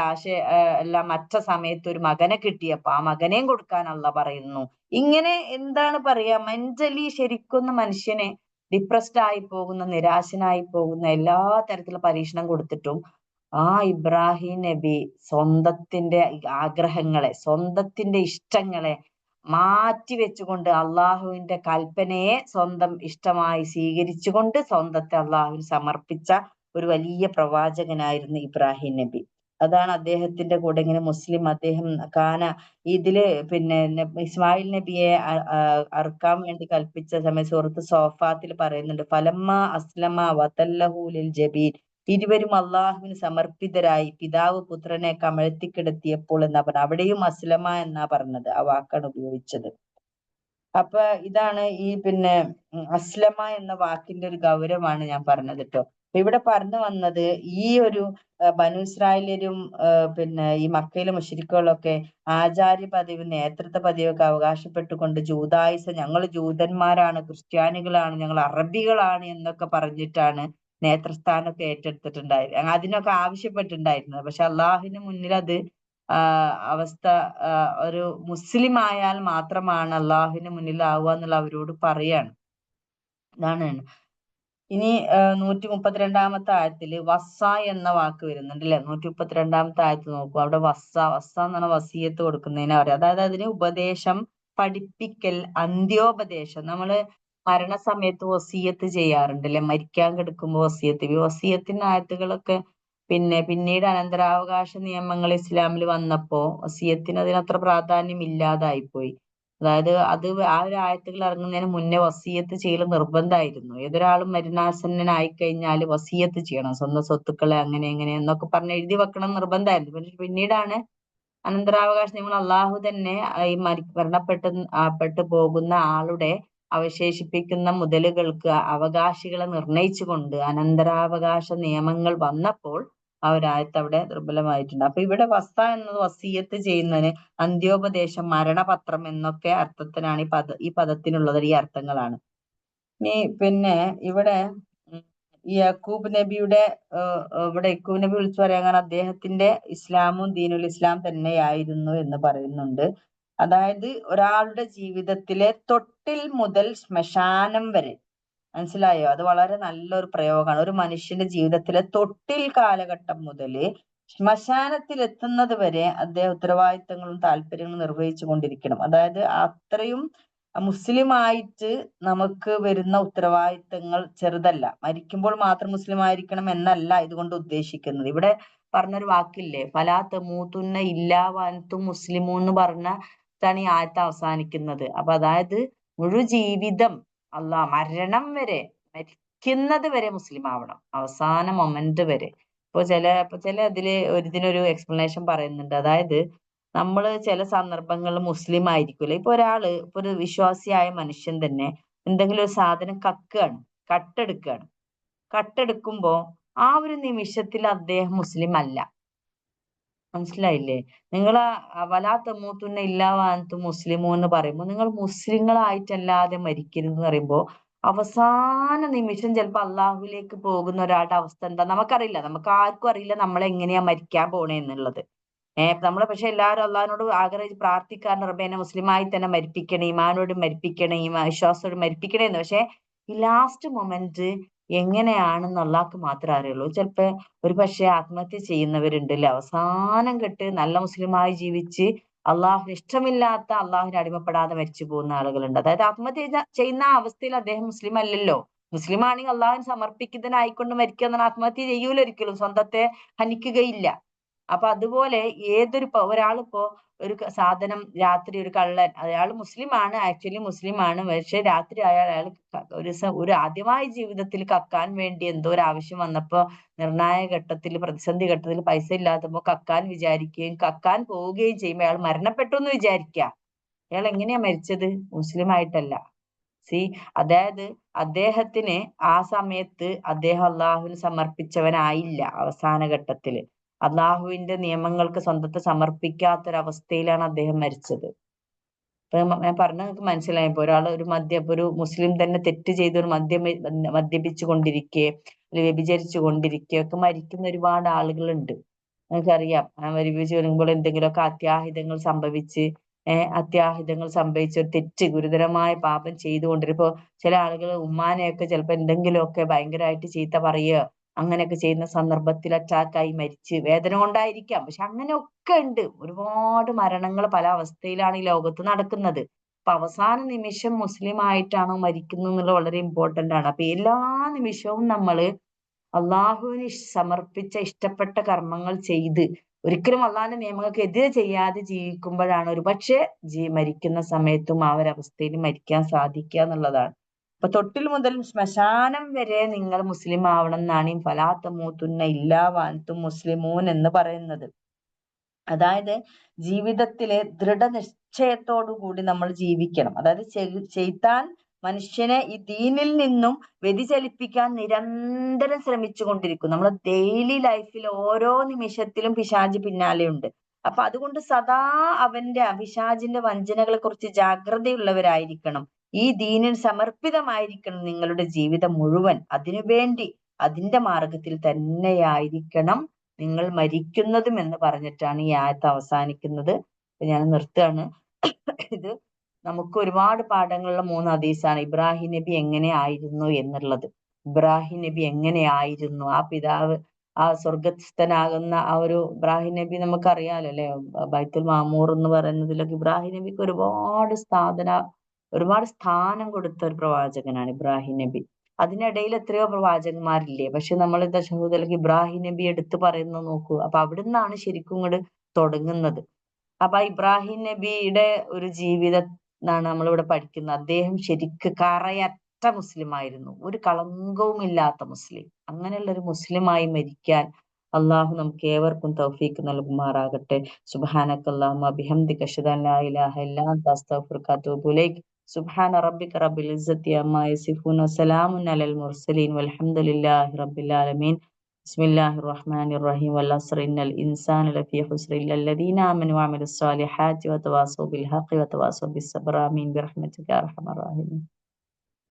എല്ലാം മറ്റ സമയത്ത് ഒരു മകനെ കിട്ടിയപ്പോ ആ മകനെയും കൊടുക്കാൻ അള്ളാഹ് പറയുന്നു. ഇങ്ങനെ എന്താണ് പറയാ, മെന്റലി ശരിക്കും മനുഷ്യനെ ഡിപ്രസ്ഡ് ആയി പോകുന്ന, നിരാശനായി പോകുന്ന എല്ലാ തരത്തിലുള്ള പരീക്ഷണം കൊടുത്തിട്ടും ആ ഇബ്രാഹിം നബി സ്വന്തത്തിന്റെ ആഗ്രഹങ്ങളെ, സ്വന്തത്തിന്റെ ഇഷ്ടങ്ങളെ മാറ്റി വെച്ചുകൊണ്ട് അള്ളാഹുവിന്റെ കൽപ്പനയെ സ്വന്തം ഇഷ്ടമായി സ്വീകരിച്ചുകൊണ്ട് സ്വന്തത്തെ അള്ളാഹുവിന് സമർപ്പിച്ച ഒരു വലിയ പ്രവാചകനായിരുന്നു ഇബ്രാഹിം നബി. അതാണ് അദ്ദേഹത്തിന്റെ കൂടെ ഇങ്ങനെ മുസ്ലിം, അദ്ദേഹം ഇതില് പിന്നെ ഇസ്മായിൽ നബിയെ അറുക്കാൻ വേണ്ടി കൽപ്പിച്ച സമയത്ത് സൂറത്ത് സോഫാത്തിൽ പറയുന്നുണ്ട്, ഫലമ്മ അസ്ലമ വതല്ലഹു ലിൽ ജബീൻ, ഇരുവരും അള്ളാഹുവിന് സമർപ്പിതരായി പിതാവ് പുത്രനെ കമഴ്ത്തിക്കിടത്തിയപ്പോൾ എന്നാ പറഞ്ഞത്. അവിടെയും അസ്ലമ എന്നാ പറഞ്ഞത്, ആ വാക്കാണ് ഉപയോഗിച്ചത്. അപ്പൊ ഇതാണ് ഈ പിന്നെ അസ്ലമ എന്ന വാക്കിന്റെ ഒരു ഗൗരവമാണ് ഞാൻ പറഞ്ഞത് കേട്ടോ. ഇവിടെ പറഞ്ഞു വന്നത്, ഈ ഒരു ബനു ഇസ്രായേലും പിന്നെ ഈ മക്കയിലെ മുശ്രിക്കുകളൊക്കെ ആചാര്യ പദവി, നേതൃത്വ പദവിയൊക്കെ അവകാശപ്പെട്ടുകൊണ്ട് ഞങ്ങൾ ജൂതന്മാരാണ്, ക്രിസ്ത്യാനികളാണ്, ഞങ്ങൾ അറബികളാണ് എന്നൊക്കെ പറഞ്ഞിട്ടാണ് നേതൃസ്ഥാനമൊക്കെ ഏറ്റെടുത്തിട്ടുണ്ടായിരുന്നു, അതിനൊക്കെ ആവശ്യപ്പെട്ടിട്ടുണ്ടായിരുന്നത്. പക്ഷെ അള്ളാഹുവിന് മുന്നിൽ അത് അവസ്ഥ, ഒരു മുസ്ലിം ആയാൽ മാത്രമാണ് അള്ളാഹുവിന് മുന്നിൽ ആവുക എന്നുള്ള അവരോട് പറയാണ്. ഇതാണ്. ഇനി 132-ാമത്തെ ആയത്തില് വസ്സ എന്ന വാക്ക് വരുന്നുണ്ട് അല്ലെ. 132-ാമത്തെ ആയത്ത് നോക്കൂ. അവിടെ വസ്സ എന്ന് പറഞ്ഞ വസിയത്ത് കൊടുക്കുന്നതിനെ പറയാം. അതായത് അതിന് ഉപദേശം, പഠിപ്പിക്കൽ, അന്ത്യോപദേശം. നമ്മള് മരണസമയത്ത് വസിയത്ത് ചെയ്യാറുണ്ട് അല്ലെ, മരിക്കാൻ കിടക്കുമ്പോ വസിയത്ത്. ഈ വസിയത്തിന്റെ ആയത്തുകളൊക്കെ പിന്നീട് അനന്തരാവകാശ നിയമങ്ങൾ ഇസ്ലാമിൽ വന്നപ്പോ വസിയത്തിന് അതിനത്ര പ്രാധാന്യം ഇല്ലാതായിപ്പോയി. അതായത് ആ ഒരു ആയത്തുകൾ ഇറങ്ങുന്നതിന് മുന്നേ വസിയത്ത് ചെയ്യൽ നിർബന്ധമായിരുന്നു. ഏതൊരാളും മരണാസന്നനായി കഴിഞ്ഞാൽ വസിയത്ത് ചെയ്യണം, സ്വന്തം സ്വത്തുക്കളെ അങ്ങനെ എങ്ങനെ എന്നൊക്കെ പറഞ്ഞ് എഴുതി വെക്കണം നിർബന്ധമായിരുന്നു. പക്ഷെ പിന്നീടാണ് അനന്തരാവകാശ നിയമങ്ങൾ അള്ളാഹു തന്നെ ഈ മരണപ്പെട്ടു പോകുന്ന ആളുടെ അവശേഷിപ്പിക്കുന്ന മുതലുകൾക്ക് അവകാശികളെ നിർണയിച്ചുകൊണ്ട് അനന്തരാവകാശ നിയമങ്ങൾ വന്നപ്പോൾ ആ ഒരു ആയത്ത് അവിടെ ദുർബലമായിട്ടുണ്ട്. അപ്പൊ ഇവിടെ വസ്ത എന്നത് വസിയത്ത് ചെയ്യുന്നതിന്, അന്ത്യോപദേശം, മരണപത്രം എന്നൊക്കെ അർത്ഥത്തിനാണ് ഈ പദത്തിനുള്ളത്. ഈ അർത്ഥങ്ങളാണ്. ഇനി പിന്നെ ഇവിടെ ഈ യാക്കൂബ് നബിയുടെ യാക്കൂബ് നബി വിളിച്ചു പറയാൻ കാരണം അദ്ദേഹത്തിന്റെ ഇസ്ലാമും ദീനുൽ ഇസ്ലാം തന്നെയായിരുന്നു എന്ന് പറയുന്നുണ്ട്. അതായത് ഒരാളുടെ ജീവിതത്തിലെ തൊട്ടിൽ മുതൽ ശ്മശാനം വരെ മനസ്സിലായോ? അത് വളരെ നല്ലൊരു പ്രയോഗമാണ്. ഒരു മനുഷ്യന്റെ ജീവിതത്തിലെ തൊട്ടിൽ കാലഘട്ടം മുതല് ശ്മശാനത്തിൽ എത്തുന്നത് വരെ അദ്ദേഹം ഉത്തരവാദിത്തങ്ങളും താല്പര്യങ്ങളും നിർവഹിച്ചു കൊണ്ടിരിക്കണം. അതായത് അത്രയും മുസ്ലിം ആയിട്ട് നമുക്ക് വരുന്ന ഉത്തരവാദിത്തങ്ങൾ ചെറുതല്ല. മരിക്കുമ്പോൾ മാത്രം മുസ്ലിം ആയിരിക്കണം എന്നല്ല ഇതുകൊണ്ട് ഉദ്ദേശിക്കുന്നത്. ഇവിടെ പറഞ്ഞൊരു വാക്കില്ലേ, ഫലാ തമൂതുന്ന ഇല്ലാ വഅൻതും മുസ്ലിമൂൻ എന്ന് പറഞ്ഞാണ് ഈ ആയത്ത് അവസാനിക്കുന്നത്. അപ്പൊ അതായത് മുഴുജീവിതം മരണം വരെ, മരിക്കുന്നത് വരെ മുസ്ലിം ആവണം, അവസാന മൊമെന്റ് വരെ. ഇപ്പൊ ചില ഇതിനൊരു എക്സ്പ്ലനേഷൻ പറയുന്നുണ്ട്. അതായത് നമ്മള് ചില സന്ദർഭങ്ങളിൽ മുസ്ലിം ആയിരിക്കൂല. ഇപ്പൊ ഒരു വിശ്വാസിയായ മനുഷ്യൻ തന്നെ എന്തെങ്കിലും ഒരു സാധനം കട്ടെടുക്കുകയാണ്. കട്ടെടുക്കുമ്പോ ആ ഒരു നിമിഷത്തിൽ അദ്ദേഹം മുസ്ലിം അല്ല. മനസ്സിലായില്ലേ? നിങ്ങൾ വലാ തമൂത്തുന്ന ഇല്ലാ വഅൻതും മുസ്ലിമൂൻ എന്ന് പറയുമ്പോൾ നിങ്ങൾ മുസ്ലിങ്ങളായിട്ടല്ലാതെ മരിക്കരുത് എന്ന് പറയുമ്പോൾ അവസാന നിമിഷം ചിലപ്പോൾ അള്ളാഹുവിലേക്ക് പോകുന്ന ഒരാളുടെ അവസ്ഥ എന്താ നമുക്കറിയില്ല. നമുക്ക് ആർക്കും അറിയില്ല നമ്മൾ എങ്ങനെയാ മരിക്കാൻ പോണേ എന്നുള്ളത്. നമ്മള് പക്ഷെ എല്ലാവരും അള്ളാഹിനോട് ആഗ്രഹിച്ച് പ്രാർത്ഥിക്കാറുണ്ട്, റബ്ബേ എന്നെ മുസ്ലിമായി തന്നെ മരിപ്പിക്കണേ, ഈമാനോട് മരിപ്പിക്കണേ, വിശ്വാസത്തോട് മരിപ്പിക്കണേ എന്ന്. പക്ഷെ ഈ ലാസ്റ്റ് മൊമെന്റ് എങ്ങനെയാണെന്ന് അള്ളാഹ്ക്ക് മാത്രമേ അറിയുള്ളൂ. ചിലപ്പോ ഒരു പക്ഷെ ആത്മഹത്യ ചെയ്യുന്നവരുണ്ടല്ലേ, അവസാനം കെട്ട് നല്ല മുസ്ലിമായി ജീവിച്ച് അള്ളാഹുന് ഇഷ്ടമില്ലാത്ത, അള്ളാഹുവിന് അടിമപ്പെടാതെ മരിച്ചു പോകുന്ന ആളുകളുണ്ട്. അതായത് ആത്മഹത്യ ചെയ്യുന്ന അവസ്ഥയിൽ അദ്ദേഹം മുസ്ലിം അല്ലല്ലോ. മുസ്ലിം ആണെങ്കിൽ അള്ളാഹുവിന് സമർപ്പിക്കുന്നതിനായിക്കൊണ്ട് മരിക്കുക എന്നാണ്. ആത്മഹത്യ ചെയ്യൂല ഒരിക്കലും, സ്വന്തത്തെ ഹനിക്കുകയില്ല. അപ്പൊ അതുപോലെ ഒരാളിപ്പോ ഒരു സാധനം രാത്രി, ഒരു കള്ളൻ, അയാൾ മുസ്ലിമാണ്, ആക്ച്വലി മുസ്ലിമാണ്, പക്ഷെ രാത്രി അയാൾ ഒരു ആദ്യമായി ജീവിതത്തിൽ കക്കാൻ വേണ്ടി എന്തോ ഒരു ആവശ്യം വന്നപ്പോ, നിർണായക ഘട്ടത്തിൽ, പ്രതിസന്ധി ഘട്ടത്തിൽ പൈസ ഇല്ലാത്തപ്പോ കക്കാൻ വിചാരിക്കുകയും കക്കാൻ പോവുകയും ചെയ്യുമ്പോൾ അയാൾ മരണപ്പെട്ടു എന്ന് വിചാരിക്കുക. അയാൾ എങ്ങനെയാ മരിച്ചത്? മുസ്ലിം ആയിട്ടല്ല. അതായത് അദ്ദേഹത്തിന് ആ സമയത്ത് അദ്ദേഹം അള്ളാഹുവിന് സമർപ്പിച്ചവനായില്ല. അവസാന ഘട്ടത്തില് അള്ളാഹുവിന്റെ നിയമങ്ങൾക്ക് സ്വന്തത്തെ സമർപ്പിക്കാത്തൊരവസ്ഥയിലാണ് അദ്ദേഹം മരിച്ചത്. ഇപ്പൊ ഞാൻ പറഞ്ഞ നിങ്ങൾക്ക് മനസ്സിലായപ്പോ, ഒരു മുസ്ലിം തന്നെ തെറ്റ് ചെയ്ത് ഒരു മദ്യപിച്ചു കൊണ്ടിരിക്കെ, വ്യഭിചരിച്ചു കൊണ്ടിരിക്കെ ഒക്കെ മരിക്കുന്ന ഒരുപാട് ആളുകളുണ്ട്. നമുക്കറിയാം. മദ്യപിച്ച് വരുമ്പോൾ എന്തെങ്കിലുമൊക്കെ അത്യാഹിതങ്ങൾ സംഭവിച്ച് ഒരു തെറ്റ്, ഗുരുതരമായ പാപം ചെയ്തുകൊണ്ടിരിപ്പോ ചില ആളുകൾ ഉമ്മാനെയൊക്കെ ചിലപ്പോ എന്തെങ്കിലുമൊക്കെ ഭയങ്കരമായിട്ട് ചീത്ത പറയുകയോ അങ്ങനെയൊക്കെ ചെയ്യുന്ന സന്ദർഭത്തിൽ അറ്റാക്കായി മരിച്ച്, വേദന കൊണ്ടായിരിക്കാം. പക്ഷെ അങ്ങനെയൊക്കെ ഉണ്ട്. ഒരുപാട് മരണങ്ങൾ പല അവസ്ഥയിലാണ് ഈ ലോകത്ത് നടക്കുന്നത്. അപ്പൊ അവസാന നിമിഷം മുസ്ലിം ആയിട്ടാണോ മരിക്കുന്നത് എന്നുള്ളത് വളരെ ഇമ്പോർട്ടന്റ് ആണ്. അപ്പൊ എല്ലാ നിമിഷവും നമ്മള് അള്ളാഹുവിന് സമർപ്പിച്ച ഇഷ്ടപ്പെട്ട കർമ്മങ്ങൾ ചെയ്ത്, ഒരിക്കലും അള്ളാഹിന്റെ നിയമങ്ങൾക്ക് എതിരെ ചെയ്യാതെ ജീവിക്കുമ്പോഴാണ് ഒരുപക്ഷെ മരിക്കുന്ന സമയത്തും ആ ഒരു അവസ്ഥയിൽ മരിക്കാൻ സാധിക്കുക എന്നുള്ളതാണ്. അപ്പൊ തൊട്ടിൽ മുതൽ ശ്മശാനം വരെ നിങ്ങൾ മുസ്ലിം ആവണം എന്നാണ് ഈ ഫലാ തമൂതുന്ന ഇല്ലാ വഅൻതും മുസ്ലിമൂൻ എന്ന് പറയുന്നത്. അതായത് ജീവിതത്തിലെ ദൃഢനിശ്ചയത്തോടു കൂടി നമ്മൾ ജീവിക്കണം. അതായത് ചെയ്താൻ മനുഷ്യനെ ഈ ദീനിൽ നിന്നും വ്യതിചലിപ്പിക്കാൻ നിരന്തരം ശ്രമിച്ചു കൊണ്ടിരിക്കും. നമ്മൾ ഡെയിലി ലൈഫിൽ ഓരോ നിമിഷത്തിലും പിശാച് പിന്നാലെയുണ്ട്. അപ്പൊ അതുകൊണ്ട് സദാ പിശാചിന്റെ വഞ്ചനകളെ കുറിച്ച് ജാഗ്രതയുള്ളവരായിരിക്കണം. ഈ ദീനിൽ സമർപ്പിതമായിരിക്കണം നിങ്ങളുടെ ജീവിതം മുഴുവൻ. അതിനുവേണ്ടി അതിന്റെ മാർഗത്തിൽ തന്നെയായിരിക്കണം നിങ്ങൾ മരിക്കുന്നതും എന്ന് പറഞ്ഞിട്ടാണ് ഈ ആയത്ത് അവസാനിക്കുന്നത്. ഞാൻ നിർത്തുകയാണ്. ഇത് നമുക്ക് ഒരുപാട് പാഠങ്ങളുള്ള 3 ഹദീസാണ്. ഇബ്രാഹിം നബി എങ്ങനെ ആയിരുന്നു എന്നുള്ളത്. ഇബ്രാഹിം നബി എങ്ങനെയായിരുന്നു, ആ പിതാവ്, ആ സ്വർഗസ്ഥനാകുന്ന ആ ഒരു ഇബ്രാഹിം നബി നമുക്കറിയാലോ അല്ലെ. ബൈത്തുൽ മാമൂർ എന്ന് പറയുന്നതിലൊക്കെ ഇബ്രാഹിം നബിക്ക് ഒരുപാട് സ്ഥാനം കൊടുത്ത ഒരു പ്രവാചകനാണ് ഇബ്രാഹിം നബി. അതിനിടയിൽ എത്രയോ പ്രവാചകന്മാരില്ലേ. പക്ഷെ നമ്മൾ തശഹൂദിലൊക്കെ ഇബ്രാഹിം നബി എടുത്തു പറയുന്നത് നോക്കൂ. അപ്പൊ അവിടുന്നാണ് ശരിക്കും ഇങ്ങോട്ട് തുടങ്ങുന്നത്. അപ്പൊ ഇബ്രാഹിം നബിയുടെ ഒരു ജീവിതം എന്നാണ് നമ്മളിവിടെ പഠിക്കുന്നത്. അദ്ദേഹം ശരിക്ക് കറയറ്റ മുസ്ലിം ആയിരുന്നു, ഒരു കളങ്കവും ഇല്ലാത്ത മുസ്ലിം. അങ്ങനെയുള്ള ഒരു മുസ്ലിമായി മരിക്കാൻ അള്ളാഹു നമുക്ക് ഏവർക്കും തൗഫീക്ക് നൽകുമാറാകട്ടെ. സുബ്ഹാനക്കല്ലാഹുമ്മ ബിഹംദിക അശ്ഹദു അൻ ലാ ഇലാഹ ഇല്ലാ അൻത അസ്തഗ്ഫിറുക വഅതൂബു ഇലൈക്. സുബ്ഹാന റബ്ബിക റബ്ബിൽ ഇസ്സത്തി അമ്മാ യസിഫൂൻ വസലാമുൻ അലൽ മുർസലീൻ വൽഹംദുലില്ലാഹി റബ്ബിൽ ആലമീൻ. ബിസ്മില്ലാഹിർ റഹ്മാനിർ റഹീം. വൽ അസ്രി ഇന്നൽ ഇൻസാന ലഫീ ഖുസ്ർ ഇല്ലൽ ലദീന ആമനു വഅമിലുസ് സ്വാലിഹാത്തി വതവാസൗ ബിൽ ഹഖ് വതവാസൗ ബിസ് സബ്ർ. ആമീൻ ബിറഹ്മതിക യാ അർഹമർ റഹീമീൻ.